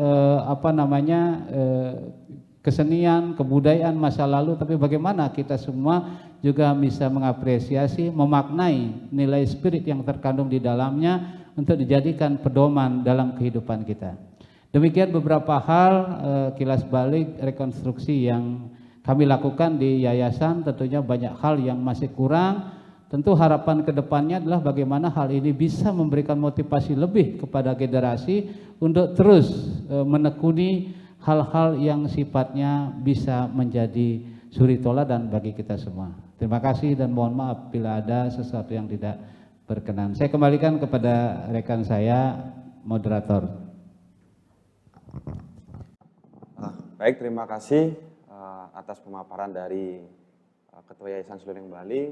kesenian, kebudayaan masa lalu, tapi bagaimana kita semua juga bisa mengapresiasi, memaknai nilai spirit yang terkandung di dalamnya untuk dijadikan pedoman dalam kehidupan kita. Demikian beberapa hal kilas balik rekonstruksi yang kami lakukan di yayasan. Tentunya banyak hal yang masih kurang. Tentu harapan kedepannya adalah bagaimana hal ini bisa memberikan motivasi lebih kepada generasi untuk terus menekuni hal-hal yang sifatnya bisa menjadi suri toladan bagi kita semua. Terima kasih dan mohon maaf bila ada sesuatu yang tidak berkenan. Saya kembalikan kepada rekan saya, moderator. Baik, terima kasih atas pemaparan dari Ketua Yayasan Selonding Bali.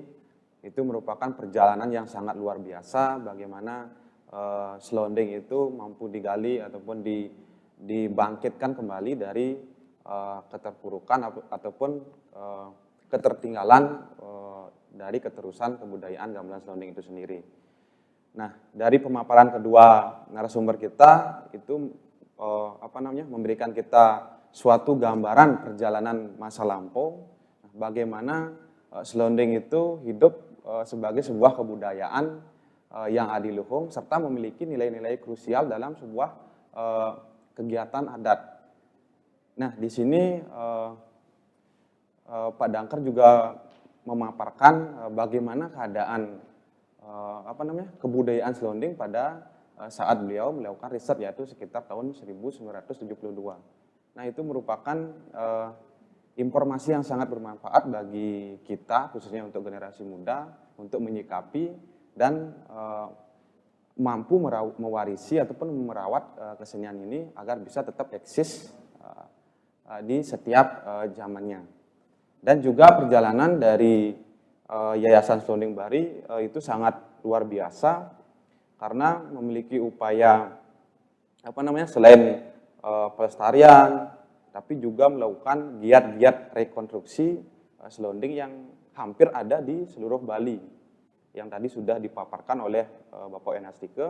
Itu merupakan perjalanan yang sangat luar biasa bagaimana selonding itu mampu digali ataupun dibangkitkan kembali dari keterpurukan ataupun ketertinggalan dari keterusan kebudayaan gamelan selonding itu sendiri. Nah, dari pemaparan kedua narasumber kita itu memberikan kita suatu gambaran perjalanan masa lampau, bagaimana selonding itu hidup sebagai sebuah kebudayaan yang adiluhung serta memiliki nilai-nilai krusial dalam sebuah kegiatan adat. Nah, di sini Pak Dangker juga memaparkan bagaimana keadaan kebudayaan selonding pada saat beliau melakukan riset, yaitu sekitar tahun 1972. Nah, itu merupakan informasi yang sangat bermanfaat bagi kita, khususnya untuk generasi muda, untuk menyikapi dan mampu mewarisi ataupun merawat kesenian ini agar bisa tetap eksis di setiap zamannya. Dan juga perjalanan dari Yayasan Selonding Bali itu sangat luar biasa karena memiliki upaya selain pelestarian, tapi juga melakukan giat-giat rekonstruksi selonding yang hampir ada di seluruh Bali yang tadi sudah dipaparkan oleh Bapak Enastike.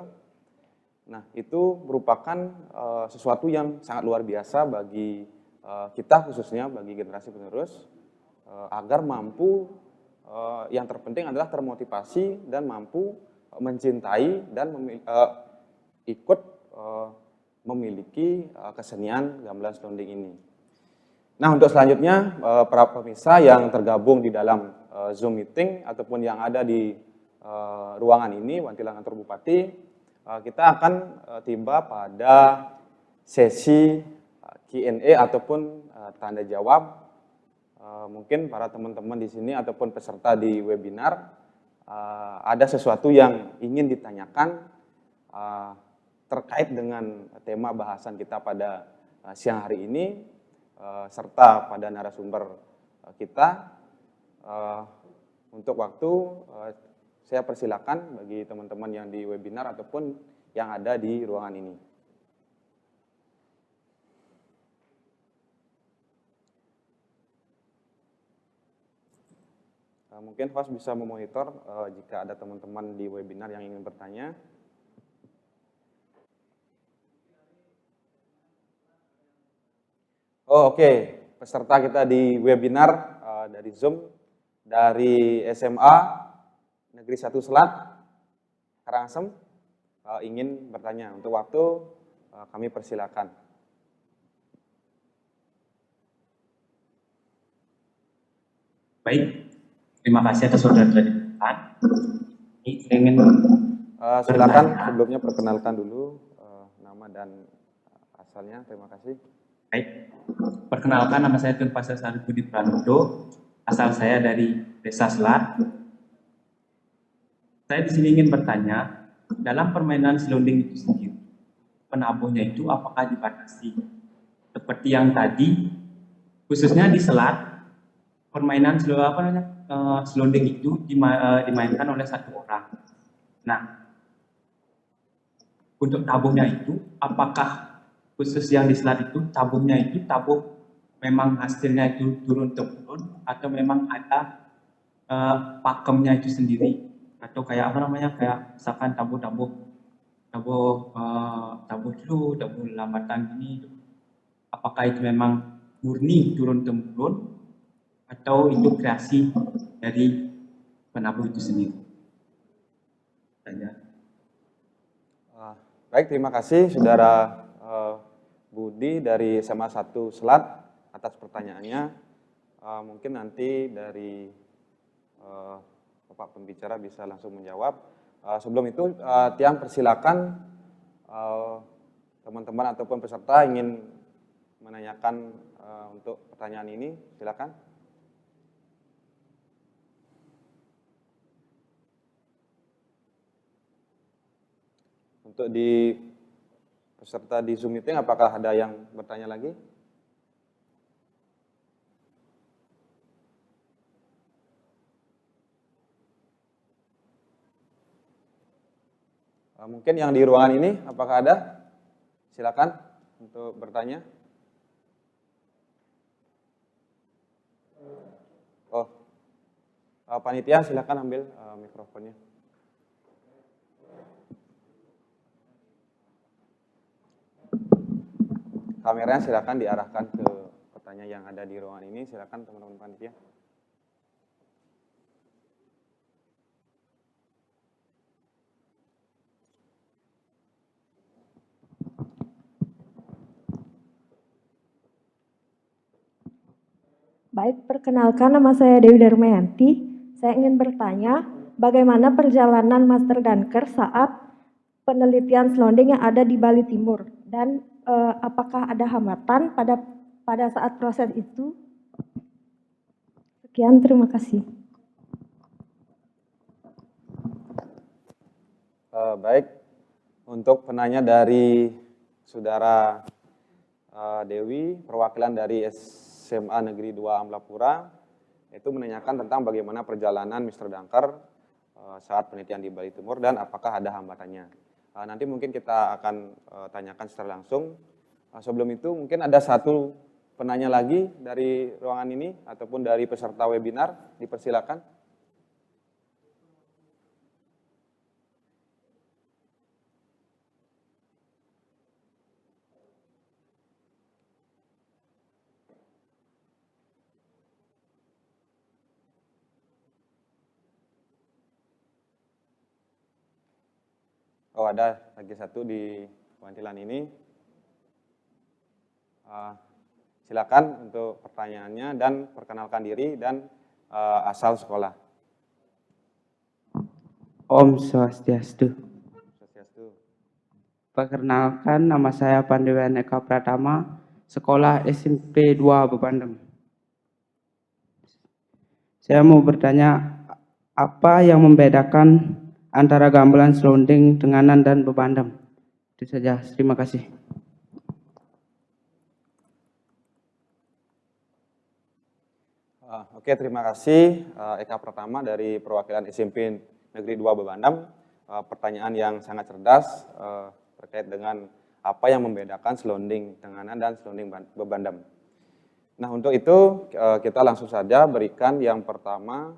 Nah, itu merupakan sesuatu yang sangat luar biasa bagi kita, khususnya bagi generasi penerus, agar mampu, yang terpenting adalah termotivasi dan mampu mencintai dan ikut memiliki kesenian gamelan selonding ini. Nah, untuk selanjutnya para pemirsa yang tergabung di dalam Zoom meeting ataupun yang ada di ruangan ini, Wantilan Kantor Bupati, kita akan tiba pada sesi Q&A ataupun tanda jawab. Mungkin para teman-teman di sini ataupun peserta di webinar ada sesuatu yang ingin ditanyakan terkait dengan tema bahasan kita pada siang hari ini, serta pada narasumber kita. Untuk waktu, saya persilakan bagi teman-teman yang di webinar ataupun yang ada di ruangan ini. Mungkin host bisa memonitor jika ada teman-teman di webinar yang ingin bertanya. Oh, oke. Peserta kita di webinar dari Zoom dari SMA Negeri 1 Selat Karangasem ingin bertanya. Untuk waktu kami persilakan. Baik. Terima kasih atas saudara diperkenalkan. Ingin silakan sebelumnya perkenalkan dulu nama dan asalnya. Terima kasih. Baik. Perkenalkan, nama saya Tun Pasar Sari Budi Pranudo. Asal saya dari Desa Selat. Saya di sini ingin bertanya, dalam permainan selonding itu sendiri, penabuhnya itu apakah dibatasi? Seperti yang tadi, khususnya di Selat, permainan selonding itu dimainkan oleh satu orang. Nah, untuk tabuhnya itu, apakah khusus yang di Selat itu, tabuhnya itu tabuh memang hasilnya itu turun-temurun, atau memang ada pakemnya itu sendiri, atau kayak kayak misalkan tabuh dulu, tabuh lambatan ini, apakah itu memang murni turun-temurun atau itu kreasi dari penabuh itu sendiri? Tanya. Baik, terima kasih Saudara Budi dari SMA 1 Selat atas pertanyaannya. Mungkin nanti dari Bapak pembicara bisa langsung menjawab. Sebelum itu, Tiang persilakan teman-teman ataupun peserta ingin menanyakan untuk pertanyaan ini, silakan. Untuk di peserta di Zoom meeting, apakah ada yang bertanya lagi? Mungkin yang di ruangan ini, apakah ada? Silakan untuk bertanya. Oh, panitia silakan ambil mikrofonnya. Kameranya silakan diarahkan ke pertanyaan yang ada di ruangan ini. Silakan teman-teman panitia. Baik, perkenalkan nama saya Dewi Darmayanti. Saya ingin bertanya, bagaimana perjalanan Master Dunker saat penelitian selonding yang ada di Bali Timur? Dan apakah ada hambatan pada saat proses itu? Sekian, terima kasih. Baik, untuk penanya dari Saudara Dewi, perwakilan dari SMA Negeri 2 Amlapura, itu menanyakan tentang bagaimana perjalanan Mr. Dunker saat penelitian di Bali Timur dan apakah ada hambatannya. Nanti mungkin kita akan tanyakan secara langsung. Sebelum itu mungkin ada satu penanya lagi dari ruangan ini ataupun dari peserta webinar, dipersilakan. Oh, ada lagi satu di wantilan ini. Silakan untuk pertanyaannya dan perkenalkan diri dan asal sekolah. Om Swastiastu. Swastiastu. Perkenalkan, nama saya Pandewan Eka Pratama, sekolah SMP 2 Bebandem. Saya mau bertanya, apa yang membedakan antara gamelan selonding, tenganan, dan bebandem? Itu saja, terima kasih. Oke, terima kasih Eka Pratama dari perwakilan SMP Negeri 2 Bebandem. Pertanyaan yang sangat cerdas terkait dengan apa yang membedakan selonding tenganan dan selonding bebandem. Nah, untuk itu kita langsung saja berikan yang pertama,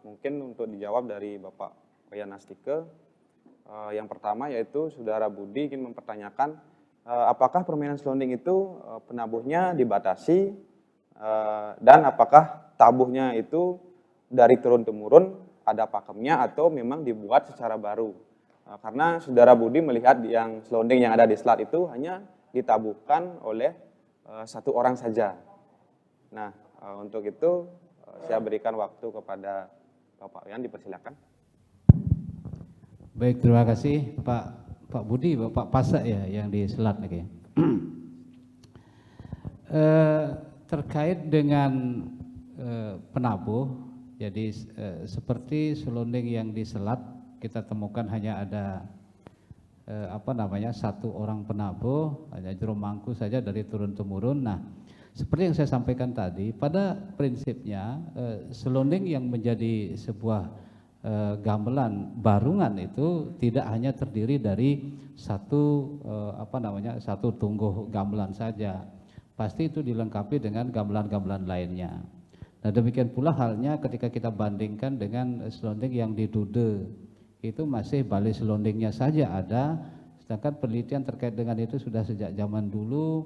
mungkin untuk dijawab dari Bapak Wayan Astike. Yang pertama yaitu Saudara Budi ingin mempertanyakan apakah permainan selonding itu penabuhnya dibatasi dan apakah tabuhnya itu dari turun-temurun, ada pakemnya atau memang dibuat secara baru. Karena Saudara Budi melihat yang selonding yang ada di slide itu hanya ditabuhkan oleh satu orang saja. Nah, untuk itu saya berikan waktu kepada Bapak Wayan, dipersilakan. Baik, terima kasih Pak Budi, Pak Pasak ya yang di Selat nih. Terkait dengan penabuh, jadi seperti selonding yang di Selat kita temukan hanya ada satu orang penabuh, hanya jero mangku saja dari turun temurun. Nah, seperti yang saya sampaikan tadi, pada prinsipnya selonding yang menjadi sebuah gamelan barungan itu tidak hanya terdiri dari satu satu tunggu gamelan saja, pasti itu dilengkapi dengan gamelan-gamelan lainnya. Nah, demikian pula halnya ketika kita bandingkan dengan selonding yang di Dude, itu masih bali selondingnya saja ada, sedangkan penelitian terkait dengan itu sudah sejak zaman dulu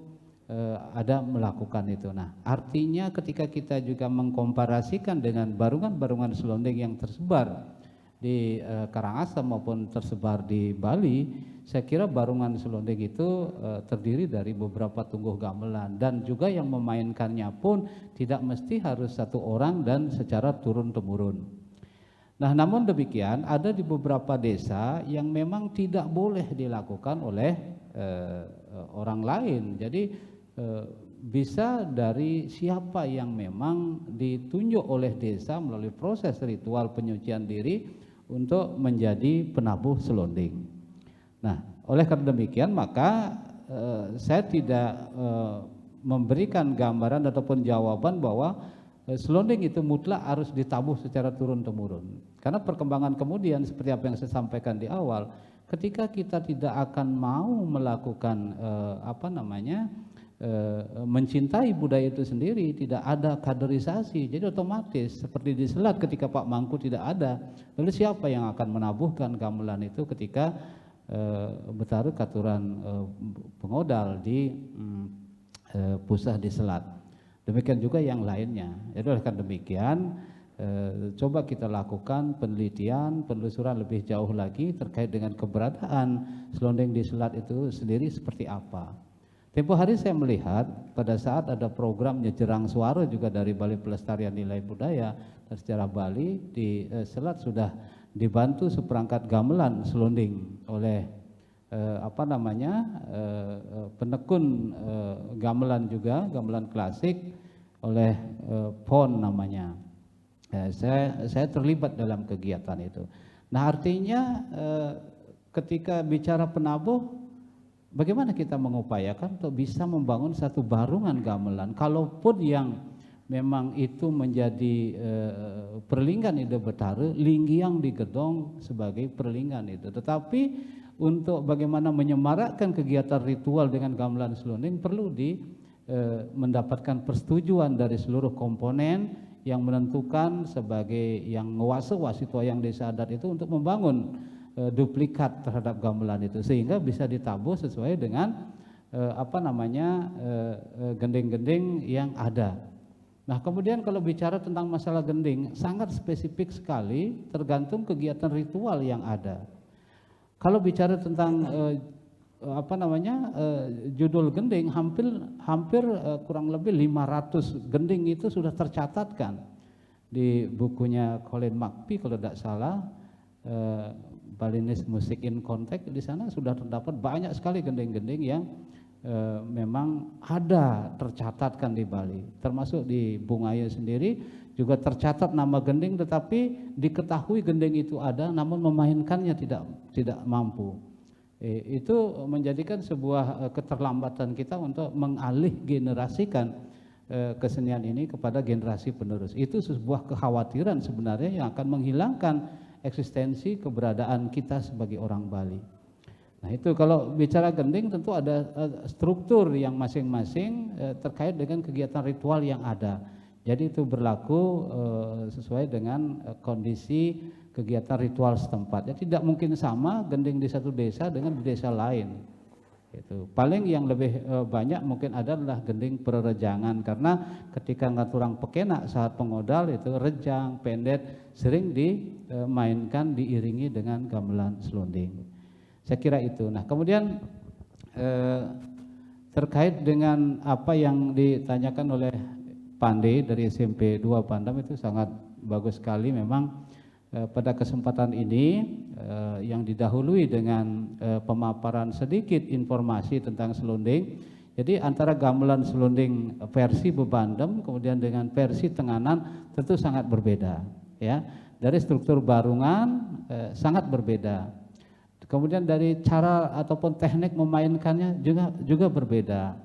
ada melakukan itu. Nah, artinya ketika kita juga mengkomparasikan dengan barungan-barungan selonding yang tersebar di Karangasem maupun tersebar di Bali, saya kira barungan selonding itu terdiri dari beberapa tungguh gamelan, dan juga yang memainkannya pun tidak mesti harus satu orang dan secara turun-temurun. Nah, namun demikian ada di beberapa desa yang memang tidak boleh dilakukan oleh orang lain. Jadi bisa dari siapa yang memang ditunjuk oleh desa melalui proses ritual penyucian diri untuk menjadi penabuh selonding. Nah, oleh karena demikian maka saya tidak memberikan gambaran ataupun jawaban bahwa selonding itu mutlak harus ditabuh secara turun-temurun. Karena perkembangan kemudian seperti apa yang saya sampaikan di awal, ketika kita tidak akan mau melakukan mencintai budaya itu sendiri, tidak ada kaderisasi, jadi otomatis seperti di Selat ketika Pak Mangku tidak ada, lalu siapa yang akan menabuhkan gamelan itu ketika bertaruh katuran pengodal di pusat di Selat. Demikian juga yang lainnya. Jadi oleh karena demikian coba kita lakukan penelitian, penelusuran lebih jauh lagi terkait dengan keberadaan selonding di Selat itu sendiri seperti apa. Tempo hari saya melihat pada saat ada program Nyejerang Suara juga dari Balai Pelestarian Nilai Budaya dan Sejarah Bali di Selat sudah dibantu seperangkat gamelan selonding oleh penekun gamelan juga, gamelan klasik oleh PON namanya. Saya terlibat dalam kegiatan itu. Nah, artinya ketika bicara penabuh, bagaimana kita mengupayakan untuk bisa membangun satu barungan gamelan, kalaupun yang memang itu menjadi perlinggan ide Betara, Linggiang digedong sebagai perlinggan itu. Tetapi untuk bagaimana menyemarakkan kegiatan ritual dengan gamelan selonding perlu mendapatkan persetujuan dari seluruh komponen yang menentukan sebagai yang ngewase wasit wayang desa adat itu untuk membangun duplikat terhadap gamelan itu sehingga bisa ditabuh sesuai dengan gending-gending yang ada. Nah, kemudian kalau bicara tentang masalah gending sangat spesifik sekali tergantung kegiatan ritual yang ada. Kalau bicara tentang judul gending, hampir kurang lebih 500 gending itu sudah tercatatkan di bukunya Colin McPhee kalau tidak salah, Balinese Music in Context. Di sana sudah terdapat banyak sekali gending-gending yang memang ada tercatatkan di Bali, termasuk di Bungaya sendiri juga tercatat nama gending, tetapi diketahui gending itu ada namun memainkannya tidak mampu. Itu menjadikan sebuah keterlambatan kita untuk mengalih generasikan kesenian ini kepada generasi penerus. Itu sebuah kekhawatiran sebenarnya yang akan menghilangkan eksistensi keberadaan kita sebagai orang Bali. Nah, itu kalau bicara gending tentu ada struktur yang masing-masing terkait dengan kegiatan ritual yang ada. Jadi itu berlaku sesuai dengan kondisi kegiatan ritual setempat. Jadi tidak mungkin sama gending di satu desa dengan di desa lain. Itu paling yang lebih banyak mungkin adalah gending pererejangan, karena ketika ngaturang pekenak saat pengodal itu rejang, pendet sering dimainkan diiringi dengan gamelan selonding. Saya kira itu. Nah, kemudian terkait dengan apa yang ditanyakan oleh Pande dari SMP 2 Pandam itu sangat bagus sekali. Memang pada kesempatan ini yang didahului dengan pemaparan sedikit informasi tentang selonding. Jadi antara gamelan selonding versi Bebandem kemudian dengan versi Tenganan tentu sangat berbeda, ya. Dari struktur barungan sangat berbeda. Kemudian dari cara ataupun teknik memainkannya juga berbeda.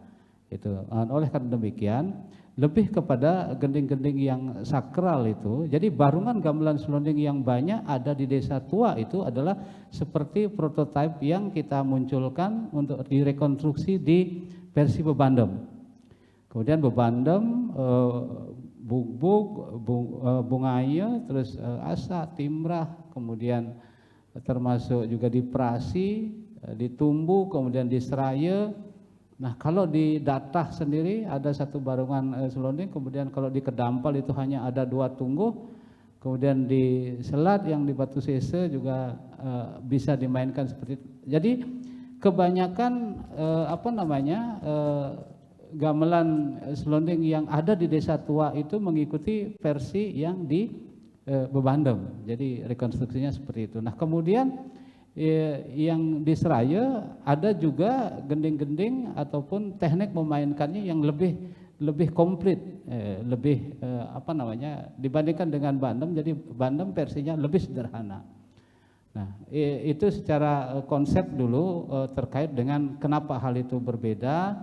Itu. Oleh karena demikian lebih kepada gending-gending yang sakral itu. Jadi barungan gamelan selonding yang banyak ada di Desa Tua itu adalah seperti prototipe yang kita munculkan untuk direkonstruksi di versi Bebandem. Kemudian Bebandem, Bugbug, Bungaya, terus Asa, Timrah, kemudian termasuk juga di Prasi, di Tumbu, kemudian di Seraya, Nah, kalau di Datah sendiri ada satu barungan selonding, kemudian kalau di Kedampal itu hanya ada 2 tunggu, kemudian di Selat yang di Batu Sese juga bisa dimainkan seperti itu. Jadi kebanyakan gamelan selonding yang ada di Desa Tua itu mengikuti versi yang di Bebandem. Jadi rekonstruksinya seperti itu. Nah, kemudian yang di Seraya ada juga gending-gending ataupun teknik memainkannya yang lebih komplit, dibandingkan dengan Bandem. Jadi Bandem versinya lebih sederhana. Nah, itu secara konsep dulu terkait dengan kenapa hal itu berbeda,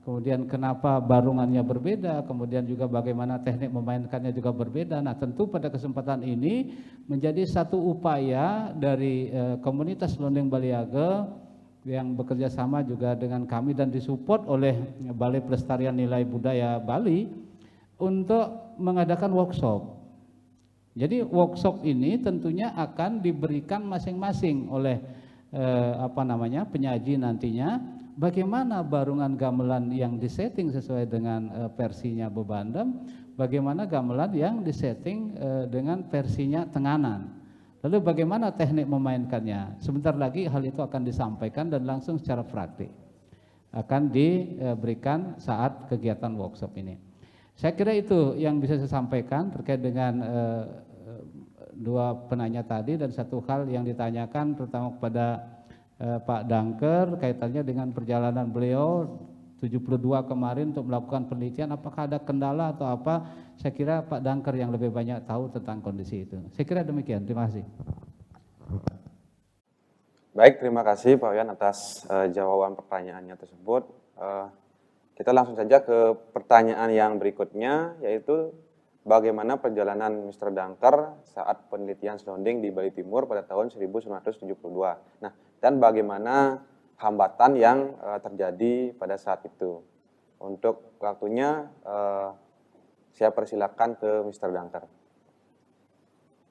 kemudian kenapa barungannya berbeda, kemudian juga bagaimana teknik memainkannya juga berbeda. Nah, tentu pada kesempatan ini menjadi satu upaya dari komunitas Selonding Baliage yang bekerja sama juga dengan kami dan disupport oleh Balai Pelestarian Nilai Budaya Bali untuk mengadakan workshop. Jadi workshop ini tentunya akan diberikan masing-masing oleh penyaji nantinya, bagaimana barungan gamelan yang disetting sesuai dengan versinya Bebandem, bagaimana gamelan yang disetting dengan versinya Tenganan. Lalu bagaimana teknik memainkannya. Sebentar lagi hal itu akan disampaikan dan langsung secara praktik akan diberikan saat kegiatan workshop ini. Saya kira itu yang bisa saya sampaikan terkait dengan 2 penanya tadi, dan satu hal yang ditanyakan terutama kepada Pak Dangker kaitannya dengan perjalanan beliau 72 kemarin untuk melakukan penelitian, apakah ada kendala atau apa. Saya kira Pak Dangker yang lebih banyak tahu tentang kondisi itu. Saya kira demikian, terima kasih. Baik, terima kasih Pak Wayan atas jawaban pertanyaannya tersebut. Kita langsung saja ke pertanyaan yang berikutnya, yaitu bagaimana perjalanan Mr. Dangker saat penelitian selonding di Bali Timur pada tahun 1972. Nah, dan bagaimana hambatan yang terjadi pada saat itu. Untuk waktunya saya persilakan ke Mr. Dangker.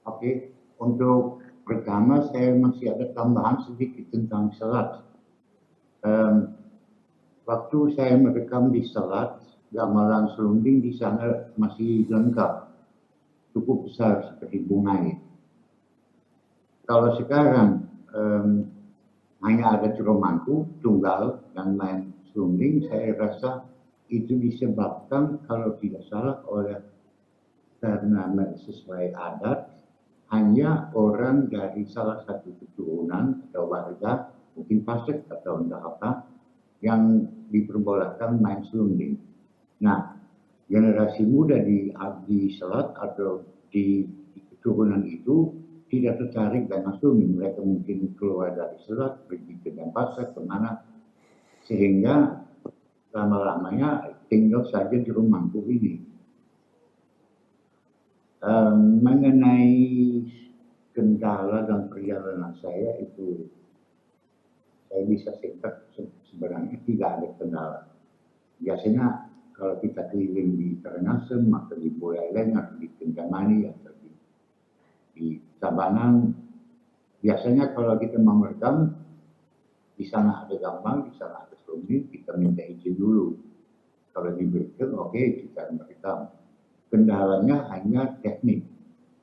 Oke, untuk pertama saya masih ada tambahan sedikit tentang Selat. Waktu saya merekam di Selat, gamelan selonding di sana masih lengkap, cukup besar seperti Bungai. Kalau sekarang hanya ada Ciromangku, tunggal, dan main selonding, saya rasa itu disebabkan kalau tidak salah karena sesuai adat, hanya orang dari salah satu keturunan atau warga, mungkin Pasek atau entah apa, yang diperbolehkan main selonding. Nah, generasi muda di Selat atau di keturunan itu tidak tertarik dengan selonding. Mereka mungkin keluar dari Selat, pergi ke Denpasar, kemana, sehingga lama-lamanya tinggal saja di Rumangku ini. Mengenai kendala dan perjalanan saya itu, saya bisa singkat, sebenarnya tidak ada kendala. Biasanya kalau kita keliling di Karangasem, maka di Buleleng atau di Kintamani atau di Tabanan, biasanya kalau kita mau merekam, di sana ada gambang, di sana ada selonding, kita minta izin dulu. Kalau diberikan, oke, kita merekam. Kendalanya hanya teknik.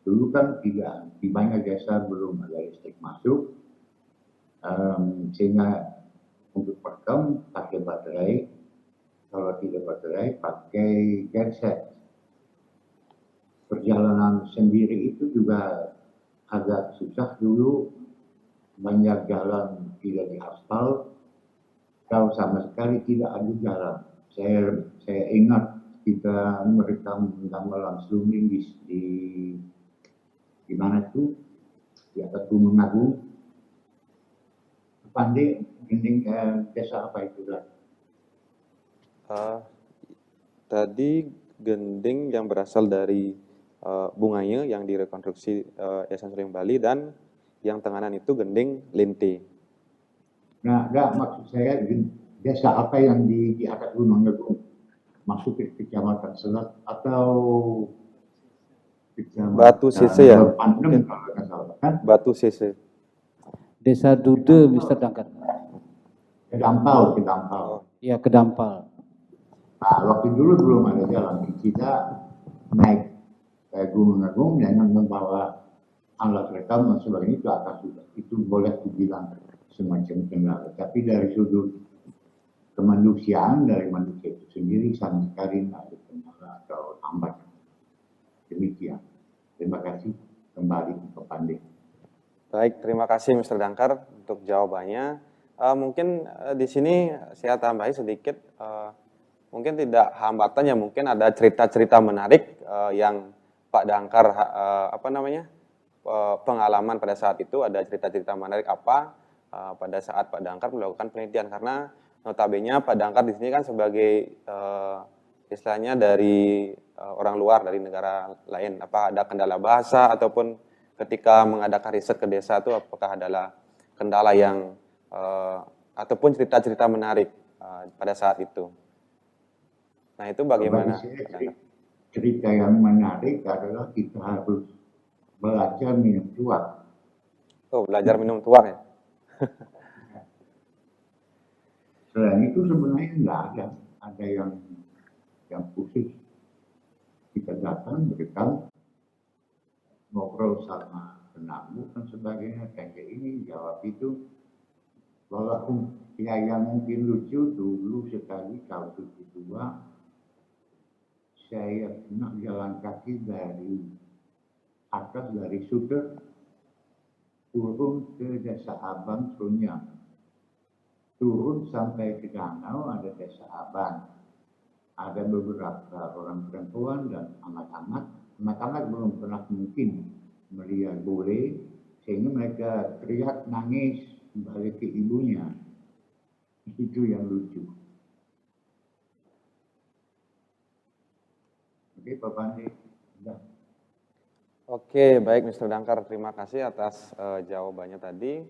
Dulu kan tidak di banyak desa belum ada listrik masuk, sehingga untuk merekam pakai baterai. Kalau tidak baterai, pakai genset. Perjalanan sendiri itu juga agak susah dulu, banyak jalan tidak diaspal, atau sama sekali tidak ada jalan. Saya ingat kita merekam gamelan selonding di mana itu, di atas Gunung Agung. Pandai gending desa apa itu lah? Tadi gending yang berasal dari Bungaya yang direkonstruksi Yayasan Selonding Bali, dan yang Tenganan itu gending Linte. Nah, enggak, maksud saya desa apa yang di atas Gunung Agung? Masuk ke Kecamatan Selat atau Kecamatan Batu Sese ya? Pandem, kalau nggak salah, kan? Batu Sese. Desa Dude, Mr. Dangker. Kedampal, Kedampal. Ya, ke Dampal. Nah, waktu dulu belum ada jalan. Kita naik Gunung Agung dengan membawa alat rekam dan sebagainya itu atas sudah. Itu boleh dibilang semacam kendala. Tapi dari sudut kemanusiaan, dari manusia itu sendiri sama sekali tidak ada kendala atau hambatan. Demikian. Terima kasih. Kembali ke Pandi. Baik, terima kasih Mr. Dangkar untuk jawabannya. Mungkin di sini saya tambahi sedikit, mungkin tidak hambatan ya, mungkin ada cerita-cerita menarik yang Pak Dangkar pengalaman pada saat itu, ada cerita-cerita menarik apa pada saat Pak Dangkar melakukan penelitian, karena notabene Pak Dangkar di sini kan sebagai istilahnya dari orang luar, dari negara lain, apa ada kendala bahasa ataupun ketika mengadakan riset ke desa itu apakah adalah kendala yang ataupun cerita-cerita menarik pada saat itu. Nah, itu bagaimana? Cerita yang menarik adalah kita harus belajar minum tuak. Oh, belajar minum tuak ya? Selain itu sebenarnya nggak ada. Ada yang khusus. Kita datang, berekam, ngobrol sama penamu dan sebagainya. Kayak ini, jawab itu. Walaupun ya yang mungkin lucu, dulu sekali tahun 72, saya nak jalan kaki dari atas dari Suter turun ke Desa Abang Serunyang. Turun sampai ke danau ada Desa Abang. Ada beberapa orang perempuan dan anak-anak. Anak-anak belum pernah mungkin melihat bule, sehingga mereka teriak nangis balik ke ibunya. Itu yang lucu. Oke, Pak Pandi. Oke, baik Mr. Dangkar, terima kasih atas jawabannya tadi.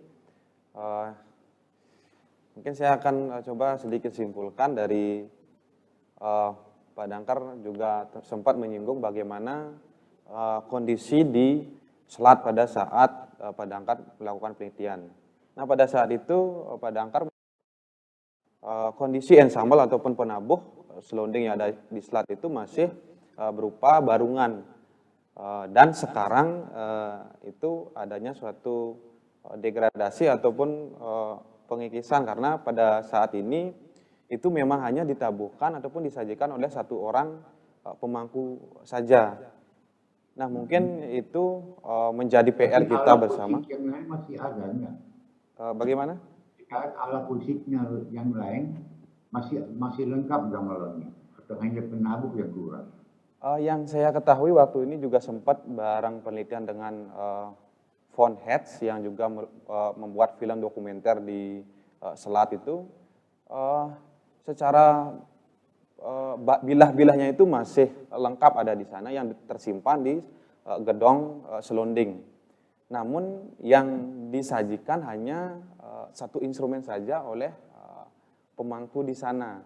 Mungkin saya akan coba sedikit simpulkan dari Pak Dangkar juga sempat menyinggung bagaimana kondisi di Selat pada saat Pak Dangkar melakukan penelitian. Nah, pada saat itu Pak Dangkar kondisi ensambel ataupun penabuh selonding yang ada di Selat itu masih berupa barungan. Dan sekarang itu adanya suatu degradasi ataupun pengikisan, karena pada saat ini itu memang hanya ditabuhkan ataupun disajikan oleh satu orang pemangku saja. Nah, mungkin itu menjadi PR kita bersama. Yang lain masih ada enggak? Bagaimana? Alat musiknya yang lain masih lengkap gamelannya atau hanya penabuh yang kurang? Yang saya ketahui waktu ini juga sempat bareng penelitian dengan Von Hetz yang juga membuat film dokumenter di Selat itu, secara bilah-bilahnya itu masih lengkap ada di sana yang tersimpan di gedong selonding. Namun yang disajikan hanya satu instrumen saja oleh pemangku di sana.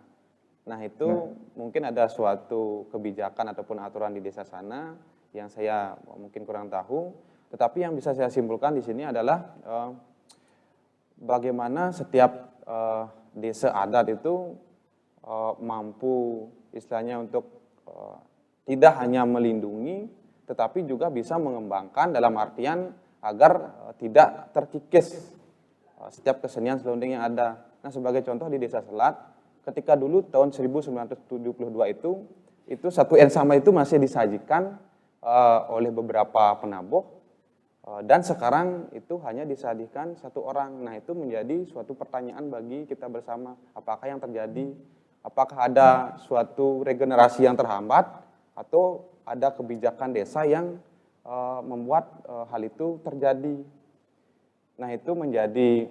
Nah, itu mungkin ada suatu kebijakan ataupun aturan di desa sana yang saya mungkin kurang tahu. Tetapi yang bisa saya simpulkan di sini adalah bagaimana setiap desa adat itu mampu istilahnya untuk tidak hanya melindungi, tetapi juga bisa mengembangkan dalam artian agar tidak terkikis setiap kesenian selonding yang ada. Nah, sebagai contoh di Desa Selat, ketika dulu tahun 1972 itu satu ensambel itu masih disajikan oleh beberapa penabuh, dan sekarang itu hanya disajikan satu orang. Nah, itu menjadi suatu pertanyaan bagi kita bersama, apakah yang terjadi, apakah ada suatu regenerasi yang terhambat atau ada kebijakan desa yang membuat hal itu terjadi. Nah, itu menjadi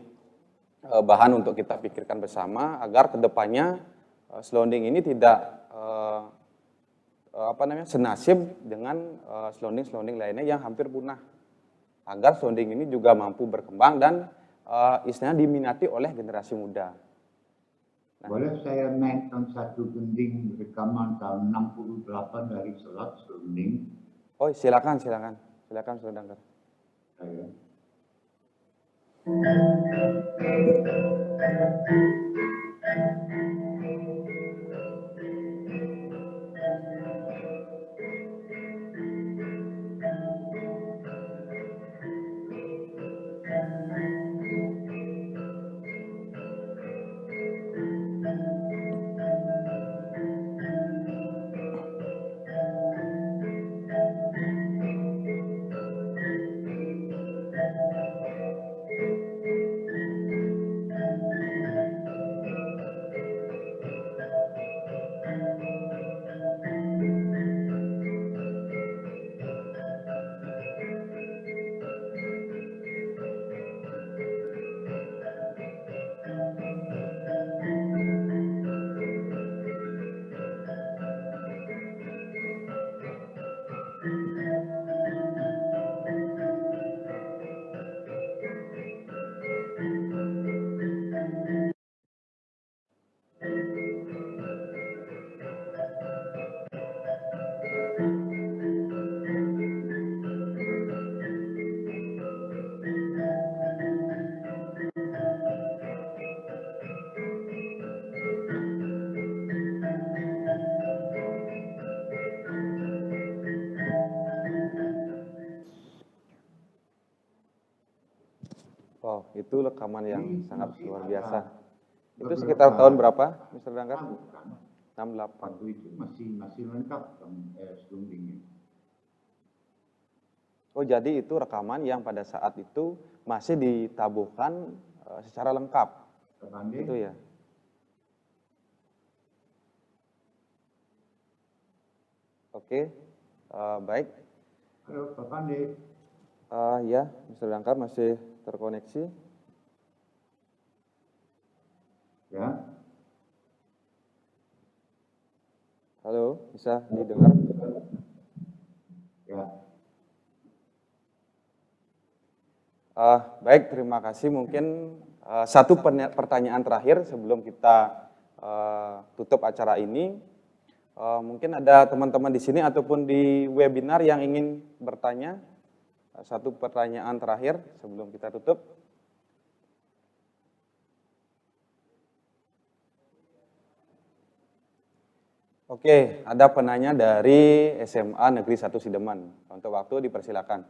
bahan untuk kita pikirkan bersama agar kedepannya selonding ini tidak senasib dengan selonding-selonding lainnya yang hampir punah, agar selonding ini juga mampu berkembang dan istilahnya diminati oleh generasi muda. Nah, boleh saya mainkan satu gending rekaman tahun 68 dari Selat selonding? Oh, silakan Saudara Dangkar. Saya. Wow, itu rekaman yang sangat luar biasa. Itu beberapa sekitar tahun berapa, Mr. Dangkar? tahun kan. 68. Waktu itu masih lengkap kan selondingnya. Oh, jadi itu rekaman yang pada saat itu masih ditabuhkan secara lengkap. Pak Pande, Itu ya. Oke, baik. halo Pak Pande, Ya, Mr. Dangkar masih terkoneksi. ya. Halo, bisa didengar? Ya, Baik, terima kasih. Mungkin satu pertanyaan terakhir sebelum kita tutup acara ini. Mungkin ada teman-teman di sini ataupun di webinar yang ingin bertanya. Satu pertanyaan terakhir sebelum kita tutup. Oke, ada penanya dari SMA Negeri 1 Sideman. Untuk waktu dipersilakan.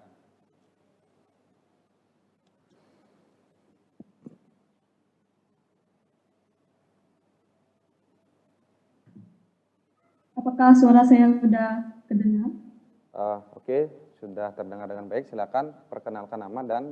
Apakah suara saya sudah kedengar? Oke, sudah terdengar dengan baik. Silakan perkenalkan nama dan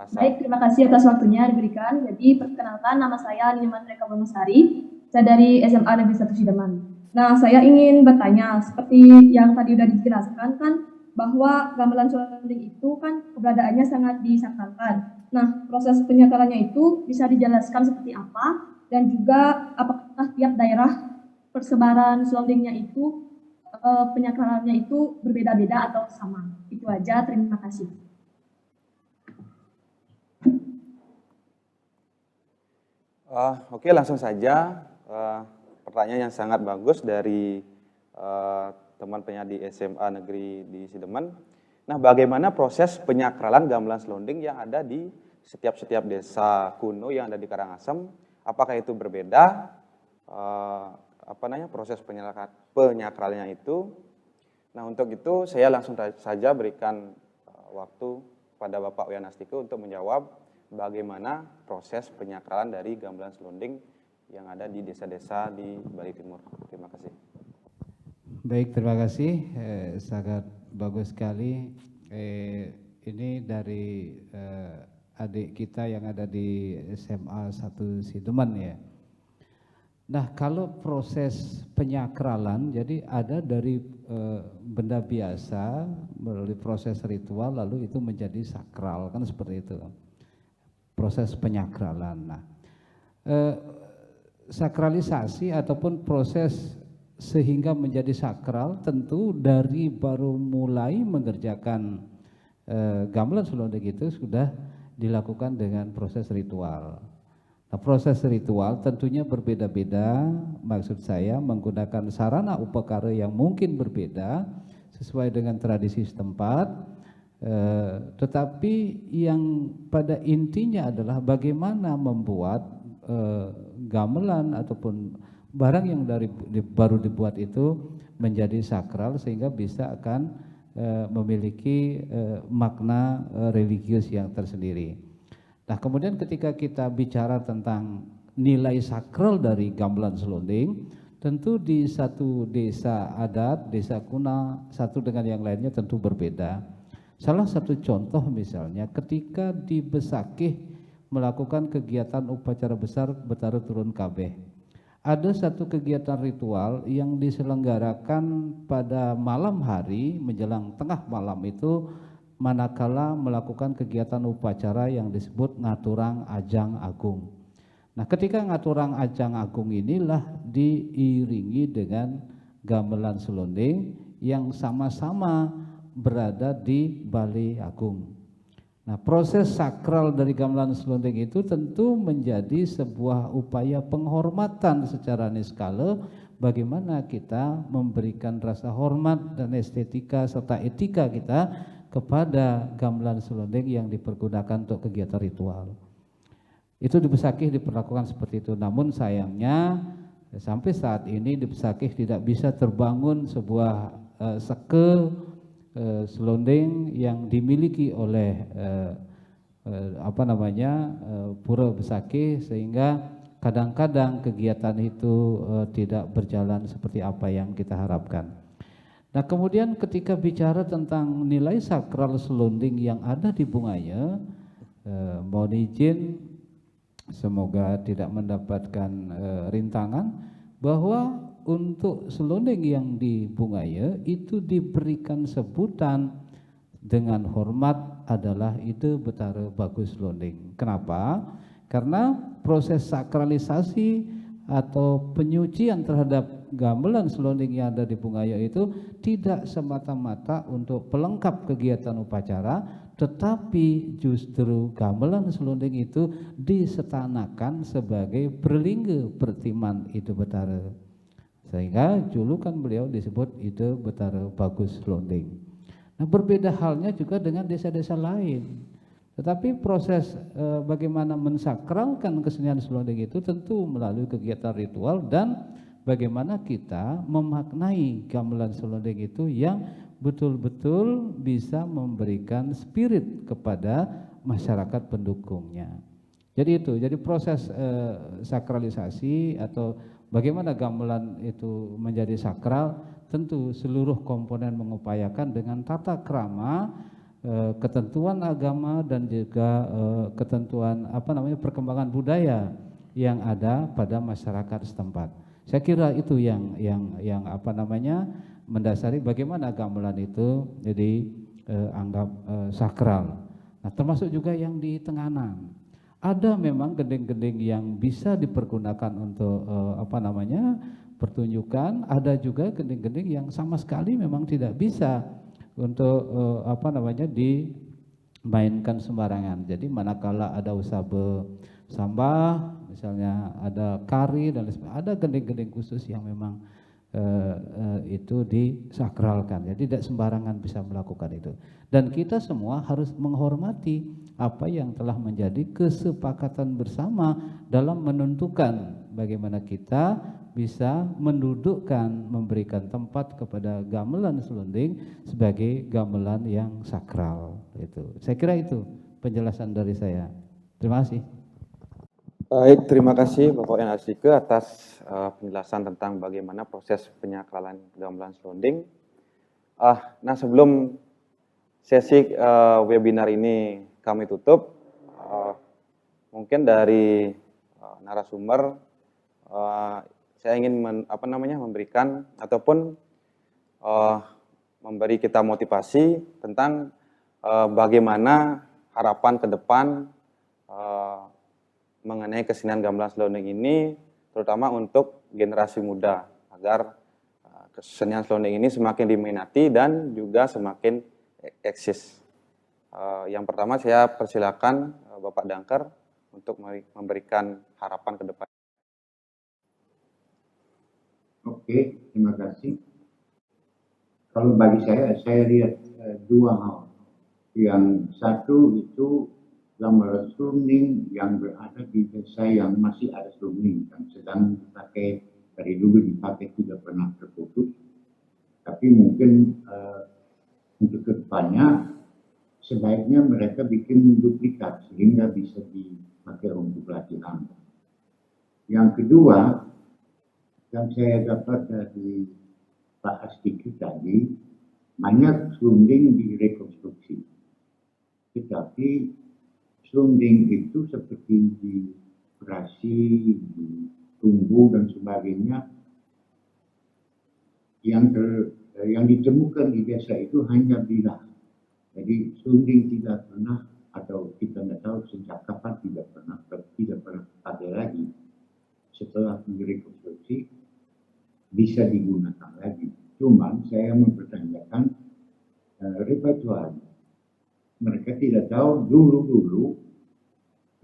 asal. Baik, terima kasih atas waktunya diberikan. Jadi perkenalkan, nama saya Niman Reka Bonusari. Saya dari SMA Negeri 1 Sideman. Nah, saya ingin bertanya, seperti yang tadi sudah dijelaskan kan, bahwa gamelan selonding itu kan keberadaannya sangat disakralkan. Nah, proses penyakralannya itu bisa dijelaskan seperti apa, dan juga apakah tiap daerah persebaran selondingnya itu penyakralannya itu berbeda-beda atau sama. Itu aja, terima kasih. Oke, langsung saja. Pertanyaan yang sangat bagus dari teman penyanyi SMA Negeri di Sideman. Nah, bagaimana proses penyakralan gamelan selonding yang ada di setiap desa kuno yang ada di Karangasem? Apakah itu berbeda? Proses penyakralannya itu? Nah, untuk itu saya langsung saja berikan waktu pada Bapak Iwayan Astike untuk menjawab bagaimana proses penyakralan dari gamelan selonding yang ada di desa-desa di Bali Timur. Terima kasih. Baik, terima kasih. Sangat bagus sekali. Ini dari adik kita yang ada di SMA 1 Sideman ya. Nah, kalau proses penyakralan, jadi ada dari benda biasa melalui proses ritual lalu itu menjadi sakral, kan seperti itu. Proses penyakralan. Nah, sakralisasi ataupun proses sehingga menjadi sakral tentu dari baru mulai mengerjakan gamelan selonding itu sudah dilakukan dengan proses ritual. Nah, proses ritual tentunya berbeda-beda, maksud saya menggunakan sarana upakara yang mungkin berbeda sesuai dengan tradisi setempat, tetapi yang pada intinya adalah bagaimana membuat gamelan ataupun barang yang baru dibuat itu menjadi sakral sehingga bisa akan memiliki makna religius yang tersendiri. Nah, kemudian ketika kita bicara tentang nilai sakral dari gamelan selonding, tentu di satu desa adat, desa kuna, satu dengan yang lainnya tentu berbeda. Salah satu contoh misalnya ketika di Besakih melakukan kegiatan upacara besar Betaru Turun Kabeh. Ada satu kegiatan ritual yang diselenggarakan pada malam hari menjelang tengah malam itu manakala melakukan kegiatan upacara yang disebut ngaturang ajang agung. Nah, ketika ngaturang ajang agung inilah diiringi dengan gamelan selonding yang sama-sama berada di Balai Agung. Nah, proses sakral dari gamelan selonding itu tentu menjadi sebuah upaya penghormatan secara niskala bagaimana kita memberikan rasa hormat dan estetika serta etika kita kepada gamelan selonding yang dipergunakan untuk kegiatan ritual. Itu di Besakih diperlakukan seperti itu. Namun sayangnya sampai saat ini di Besakih tidak bisa terbangun sebuah seke selonding yang dimiliki oleh Pura Besakih, sehingga kadang-kadang kegiatan itu tidak berjalan seperti apa yang kita harapkan. Nah, kemudian ketika bicara tentang nilai sakral selonding yang ada di Bungaya, mohon izin semoga tidak mendapatkan rintangan bahwa untuk selonding yang di Bungaya itu diberikan sebutan dengan hormat adalah Ide Betara Bagus Selonding. Kenapa? Karena proses sakralisasi atau penyucian terhadap gamelan selonding yang ada di Bungaya itu tidak semata-mata untuk pelengkap kegiatan upacara, tetapi justru gamelan selonding itu disetanakan sebagai berlingga pertiman Ide Betara, sehingga julukan beliau disebut Ide Betara Bagus Selonding. Nah, berbeda halnya juga dengan desa-desa lain. Tetapi proses bagaimana mensakralkan kesenian selonding itu tentu melalui kegiatan ritual dan bagaimana kita memaknai gamelan selonding itu yang betul-betul bisa memberikan spirit kepada masyarakat pendukungnya. Jadi itu, jadi proses sakralisasi atau bagaimana gamelan itu menjadi sakral, tentu seluruh komponen mengupayakan dengan tata krama, ketentuan agama dan juga ketentuan perkembangan budaya yang ada pada masyarakat setempat. Saya kira itu yang mendasari bagaimana gamelan itu jadi anggap sakral. Nah, termasuk juga yang di Tenganan. Ada memang gending-gending yang bisa dipergunakan untuk pertunjukan, ada juga gending-gending yang sama sekali memang tidak bisa untuk dimainkan sembarangan. Jadi manakala ada usabe sambah, misalnya ada kari dan ada gending-gending khusus yang memang itu disakralkan. Jadi tidak sembarangan bisa melakukan itu. Dan kita semua harus menghormati apa yang telah menjadi kesepakatan bersama dalam menentukan bagaimana kita bisa mendudukkan, memberikan tempat kepada gamelan selonding sebagai gamelan yang sakral. Itu. Saya kira itu penjelasan dari saya. Terima kasih. Baik, terima kasih Bapak Iwan Astike atas penjelasan tentang bagaimana proses penyakralan gamelan selonding. Nah, sebelum sesi webinar ini kami tutup, mungkin dari narasumber saya ingin memberikan ataupun memberi kita motivasi tentang bagaimana harapan ke depan mengenai kesenian gamelan selonding ini, terutama untuk generasi muda, agar kesenian selonding ini semakin diminati dan juga semakin eksis. Yang pertama saya persilakan Bapak Dangker untuk memberikan harapan ke depan. Oke, terima kasih. Kalau bagi saya lihat dua hal. Yang satu itu gamelan serunding yang berada di desa yang masih ada serunding yang sedang dipakai dari dulu dipakai tidak pernah terputus. Tapi mungkin untuk kedepannya sebaiknya mereka bikin duplikat sehingga bisa dipakai untuk latihan. Yang kedua, yang saya dapat dari Pak Astike tadi, banyak serunding direkonstruksi. Tetapi serunding itu seperti dioperasi, ditumbuh dan sebagainya, yang ditemukan di desa itu hanya bilah. Jadi serunding tidak pernah, atau kita tidak tahu sejak kapan tidak pernah pakai lagi. Setelah direkonstruksi bisa digunakan lagi. Cuman saya mempertanyakan repertoire. Mereka tidak tahu dulu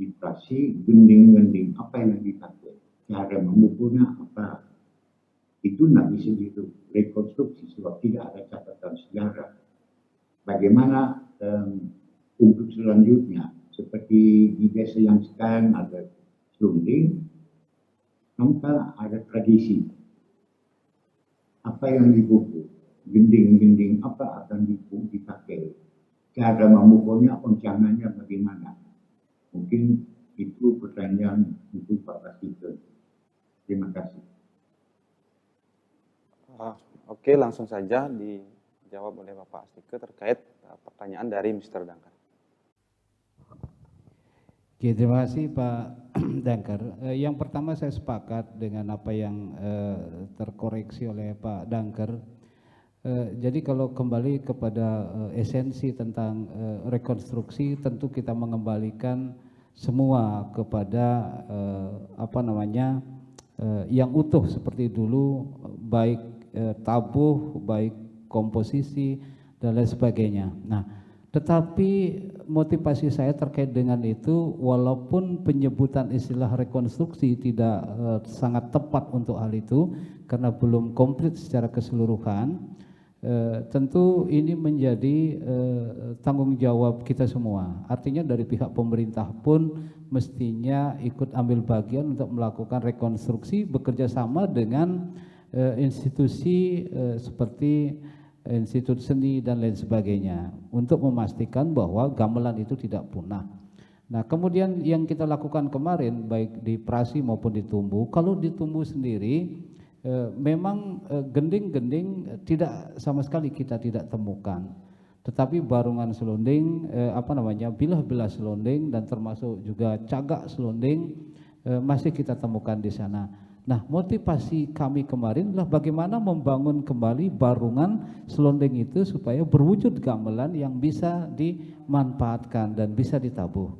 operasi gending-gending apa yang dipakai, cara memukulnya apa. Itu tidak bisa direkonstruksi sebab tidak ada catatan sejarah. Bagaimana untuk selanjutnya, seperti di desa yang sekarang ada serunding, tanpa ada tradisi. Apa yang dipukul, gending-gending apa akan dipakai, cara memukulnya, oncangannya bagaimana. Mungkin itu pertanyaan untuk Pak Astike. Terima kasih. Oke, langsung saja dijawab oleh Bapak Astike terkait pertanyaan dari Mr. Dangkar. Oke, terima kasih Pak Dangkar. Yang pertama saya sepakat dengan apa yang terkoreksi oleh Pak Dangkar. Jadi kalau kembali kepada esensi tentang rekonstruksi, tentu kita mengembalikan semua kepada yang utuh seperti dulu, baik tabuh, baik komposisi dan lain sebagainya. Nah, tetapi motivasi saya terkait dengan itu, walaupun penyebutan istilah rekonstruksi tidak sangat tepat untuk hal itu karena belum komplit secara keseluruhan, tentu ini menjadi tanggung jawab kita semua. Artinya dari pihak pemerintah pun mestinya ikut ambil bagian untuk melakukan rekonstruksi, bekerja sama dengan institusi seperti institut seni dan lain sebagainya untuk memastikan bahwa gamelan itu tidak punah. Nah, kemudian yang kita lakukan kemarin baik di Prasi maupun di Tumbuh, kalau di Tumbuh sendiri memang gending-gending tidak sama sekali kita tidak temukan, tetapi barungan selonding, bilah-bilah selonding dan termasuk juga cagak selonding masih kita temukan di sana. Nah, motivasi kami kemarin adalah bagaimana membangun kembali barungan selonding itu supaya berwujud gamelan yang bisa dimanfaatkan dan bisa ditabuh.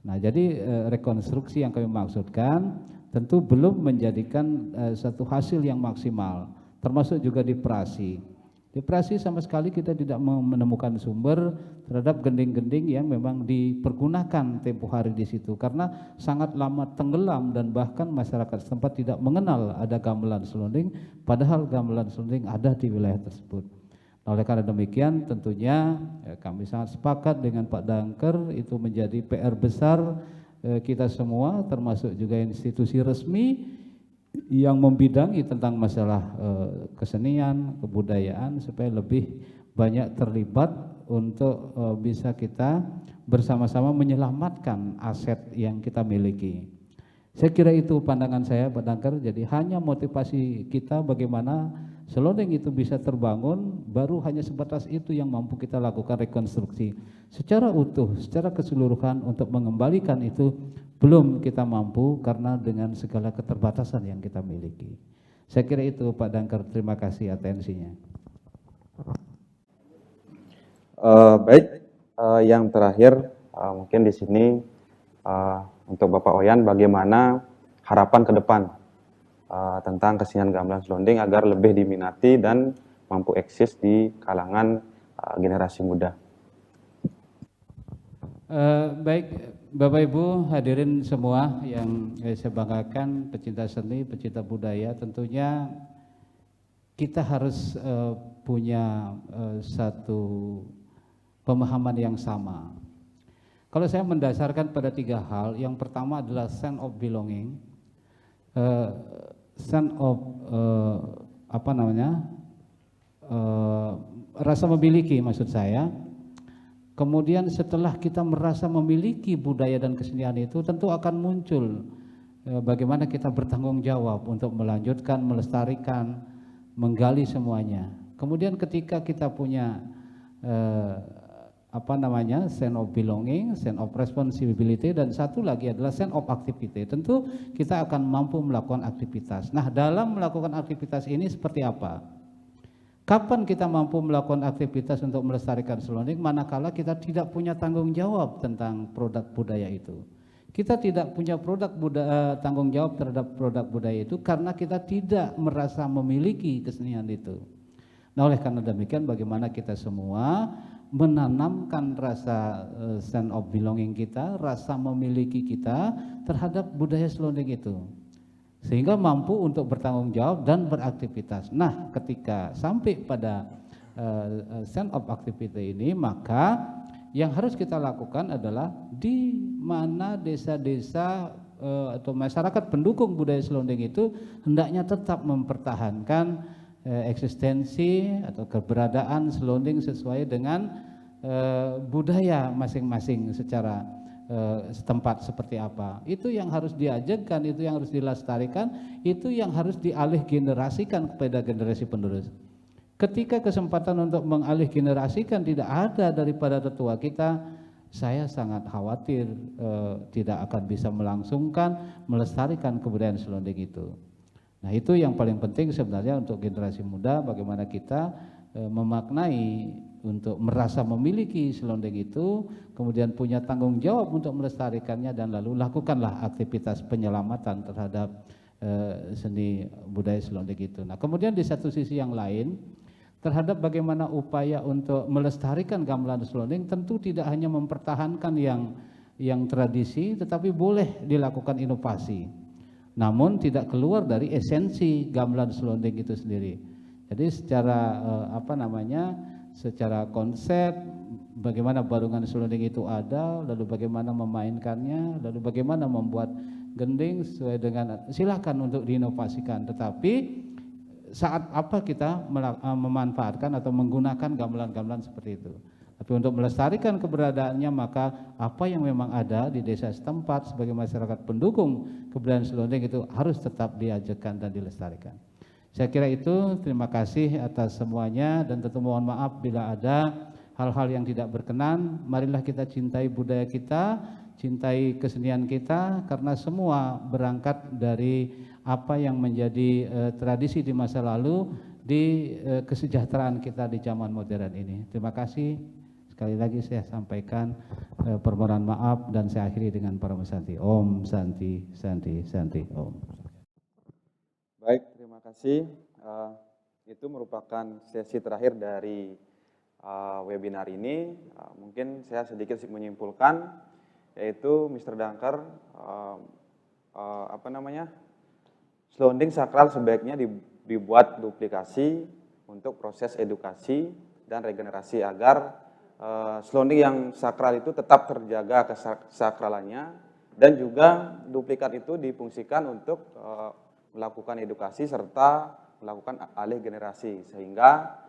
Nah, jadi rekonstruksi yang kami maksudkan tentu belum menjadikan satu hasil yang maksimal, termasuk juga di Prasi. Di Prasi sama sekali kita tidak menemukan sumber terhadap gending-gending yang memang dipergunakan tempo hari di situ karena sangat lama tenggelam dan bahkan masyarakat setempat tidak mengenal ada gamelan selonding, padahal gamelan selonding ada di wilayah tersebut. Nah, oleh karena demikian tentunya kami sangat sepakat dengan Pak Dangkar, itu menjadi PR besar kita semua termasuk juga institusi resmi yang membidangi tentang masalah kesenian, kebudayaan supaya lebih banyak terlibat untuk bisa kita bersama-sama menyelamatkan aset yang kita miliki. Saya kira itu pandangan saya Pak Dangkar, jadi hanya motivasi kita bagaimana selonding itu bisa terbangun, baru hanya sebatas itu yang mampu kita lakukan rekonstruksi. Secara utuh, secara keseluruhan untuk mengembalikan itu belum kita mampu karena dengan segala keterbatasan yang kita miliki. Saya kira itu Pak Dangkar, terima kasih atensinya. Baik, yang terakhir mungkin di sini untuk Bapak Oyan, bagaimana harapan ke depan tentang kesenian gamelan selonding agar lebih diminati dan mampu eksis di kalangan generasi muda. Baik, Bapak Ibu hadirin semua yang saya banggakan, pecinta seni, pecinta budaya, tentunya kita harus punya satu pemahaman yang sama Kalau saya mendasarkan pada 3 hal, yang pertama adalah sense of belonging, sense of rasa memiliki maksud saya. Kemudian setelah kita merasa memiliki budaya dan kesenian itu, tentu akan muncul bagaimana kita bertanggung jawab untuk melanjutkan, melestarikan, menggali semuanya. Kemudian ketika kita punya sense of belonging, sense of responsibility, dan satu lagi adalah sense of activity. Tentu kita akan mampu melakukan aktivitas. Nah, dalam melakukan aktivitas ini seperti apa? Kapan kita mampu melakukan aktivitas untuk melestarikan selonding? Manakala kita tidak punya tanggung jawab tentang produk budaya itu. Kita tidak punya tanggung jawab terhadap produk budaya itu karena kita tidak merasa memiliki kesenian itu. Nah, oleh karena demikian, bagaimana kita semua menanamkan rasa sense of belonging kita, rasa memiliki kita terhadap budaya selonding itu, sehingga mampu untuk bertanggung jawab dan beraktivitas. Nah, ketika sampai pada sense of activity ini, maka yang harus kita lakukan adalah di mana desa-desa atau masyarakat pendukung budaya selonding itu hendaknya tetap mempertahankan eksistensi atau keberadaan selonding sesuai dengan budaya masing-masing secara setempat seperti apa. Itu yang harus diajarkan, itu yang harus dilestarikan, itu yang harus dialih generasikan kepada generasi penerus. Ketika kesempatan untuk mengalih generasikan tidak ada daripada tetua kita, saya sangat khawatir tidak akan bisa melangsungkan, melestarikan kebudayaan selonding itu. Nah, itu yang paling penting sebenarnya untuk generasi muda, bagaimana kita memaknai untuk merasa memiliki selonding itu, kemudian punya tanggung jawab untuk melestarikannya, dan lalu lakukanlah aktivitas penyelamatan terhadap seni budaya selonding itu. Nah, kemudian di satu sisi yang lain, terhadap bagaimana upaya untuk melestarikan gamelan selonding, tentu tidak hanya mempertahankan yang tradisi, tetapi boleh dilakukan inovasi. Namun tidak keluar dari esensi gamelan selonding itu sendiri. Jadi secara konsep bagaimana barungan selonding itu ada, lalu bagaimana memainkannya, lalu bagaimana membuat gending sesuai dengan, silakan untuk diinovasikan. Tetapi saat apa kita memanfaatkan atau menggunakan gamelan-gamelan seperti itu. Tapi untuk melestarikan keberadaannya, maka apa yang memang ada di desa setempat sebagai masyarakat pendukung kebudayaan selonding itu harus tetap diajarkan dan dilestarikan. Saya kira itu. Terima kasih atas semuanya, dan tentu mohon maaf bila ada hal-hal yang tidak berkenan. Marilah kita cintai budaya kita, cintai kesenian kita, karena semua berangkat dari apa yang menjadi tradisi di masa lalu, di kesejahteraan kita di zaman modern ini. Terima kasih. Sekali lagi saya sampaikan permohonan maaf, dan saya akhiri dengan para Santi. Om Santi, Santi, Santi, Om. Baik, terima kasih. Itu merupakan sesi terakhir dari webinar ini. Mungkin saya sedikit menyimpulkan, yaitu Mr. Dangker, selonding sakral sebaiknya dibuat duplikasi untuk proses edukasi dan regenerasi agar selonding yang sakral itu tetap terjaga kesakralannya, dan juga duplikat itu difungsikan untuk melakukan edukasi serta melakukan alih generasi, sehingga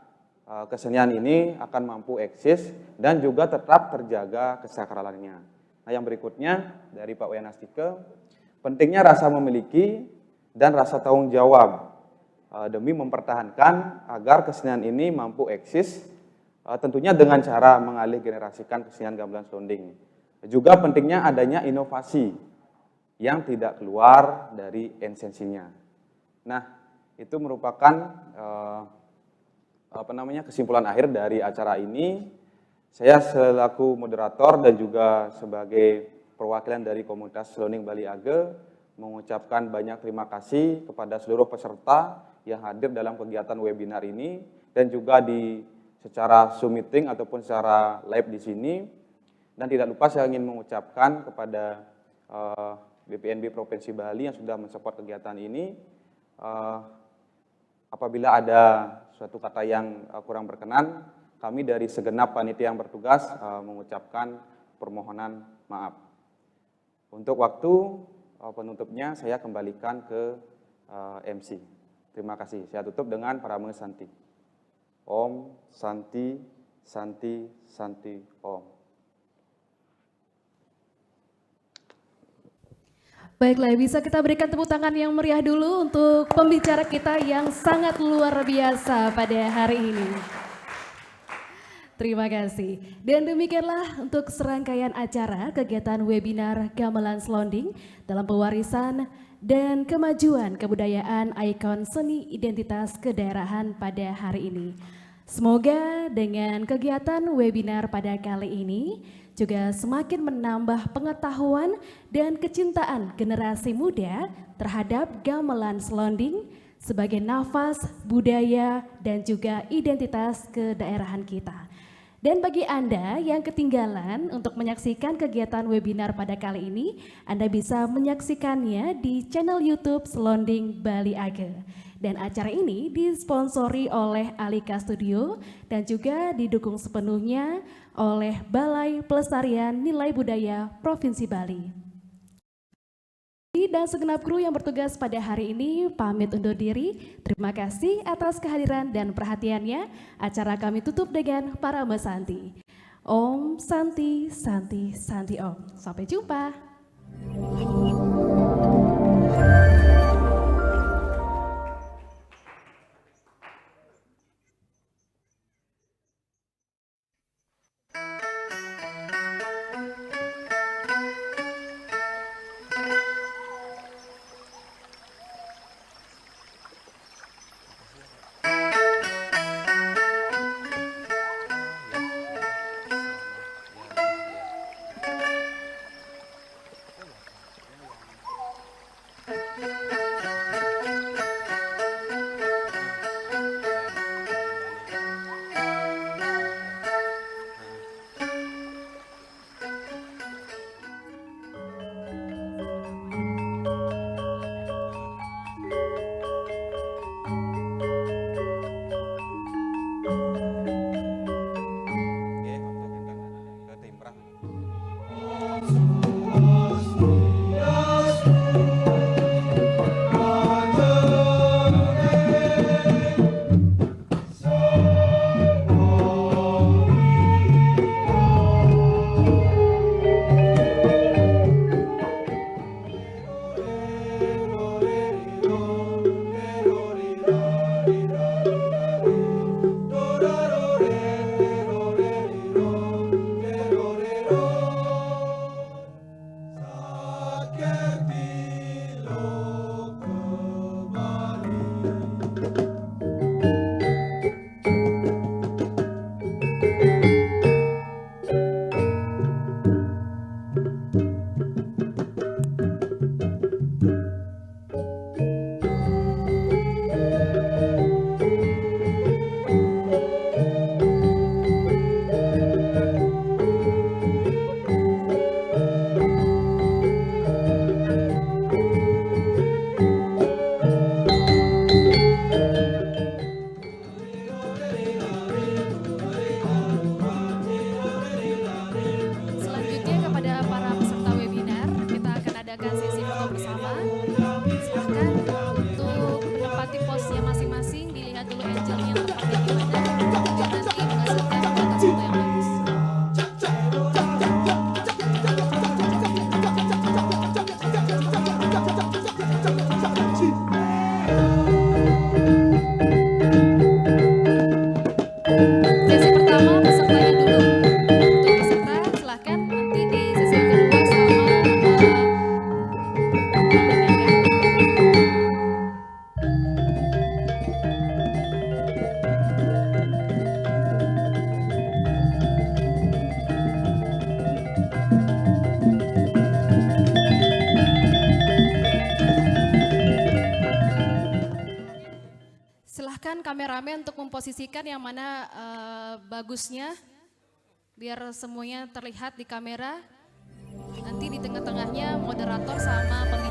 kesenian ini akan mampu eksis dan juga tetap terjaga kesakralannya. Nah, yang berikutnya dari Pak Wayan Astike, pentingnya rasa memiliki dan rasa tanggung jawab demi mempertahankan agar kesenian ini mampu eksis, tentunya dengan cara mengalih generasikan kesenian gamelan selonding. Juga pentingnya adanya inovasi yang tidak keluar dari esensinya. Nah, itu merupakan kesimpulan akhir dari acara ini. Saya selaku moderator dan juga sebagai perwakilan dari komunitas selonding Bali Age mengucapkan banyak terima kasih kepada seluruh peserta yang hadir dalam kegiatan webinar ini, dan juga secara Zoom meeting ataupun secara live di sini. Dan tidak lupa saya ingin mengucapkan kepada BPNB Provinsi Bali yang sudah mensupport kegiatan ini. Apabila ada suatu kata yang kurang berkenan, kami dari segenap panitia yang bertugas mengucapkan permohonan maaf. Untuk waktu penutupnya saya kembalikan ke MC. Terima kasih. Saya tutup dengan Parame Santi. Om Santi Santi Santi Om. Baiklah, bisa kita berikan tepuk tangan yang meriah dulu untuk pembicara kita yang sangat luar biasa pada hari ini. Terima kasih. Dan demikianlah untuk serangkaian acara kegiatan webinar Gamelan Selonding dalam pewarisan dan kemajuan kebudayaan ikon seni identitas kedaerahan pada hari ini. Semoga dengan kegiatan webinar pada kali ini juga semakin menambah pengetahuan dan kecintaan generasi muda terhadap gamelan selonding sebagai nafas budaya dan juga identitas kedaerahan kita. Dan bagi Anda yang ketinggalan untuk menyaksikan kegiatan webinar pada kali ini, Anda bisa menyaksikannya di channel YouTube Selonding Bali Age. Dan acara ini disponsori oleh Alika Studio dan juga didukung sepenuhnya oleh Balai Pelestarian Nilai Budaya Provinsi Bali. Dan segenap kru yang bertugas pada hari ini pamit undur diri. Terima kasih atas kehadiran dan perhatiannya. Acara kami tutup dengan Parame Santi. Om Santi Santi Santi Om. Sampai jumpa. Kameramen untuk memposisikan yang mana bagusnya biar semuanya terlihat di kamera. Nanti di tengah-tengahnya moderator sama pembicara.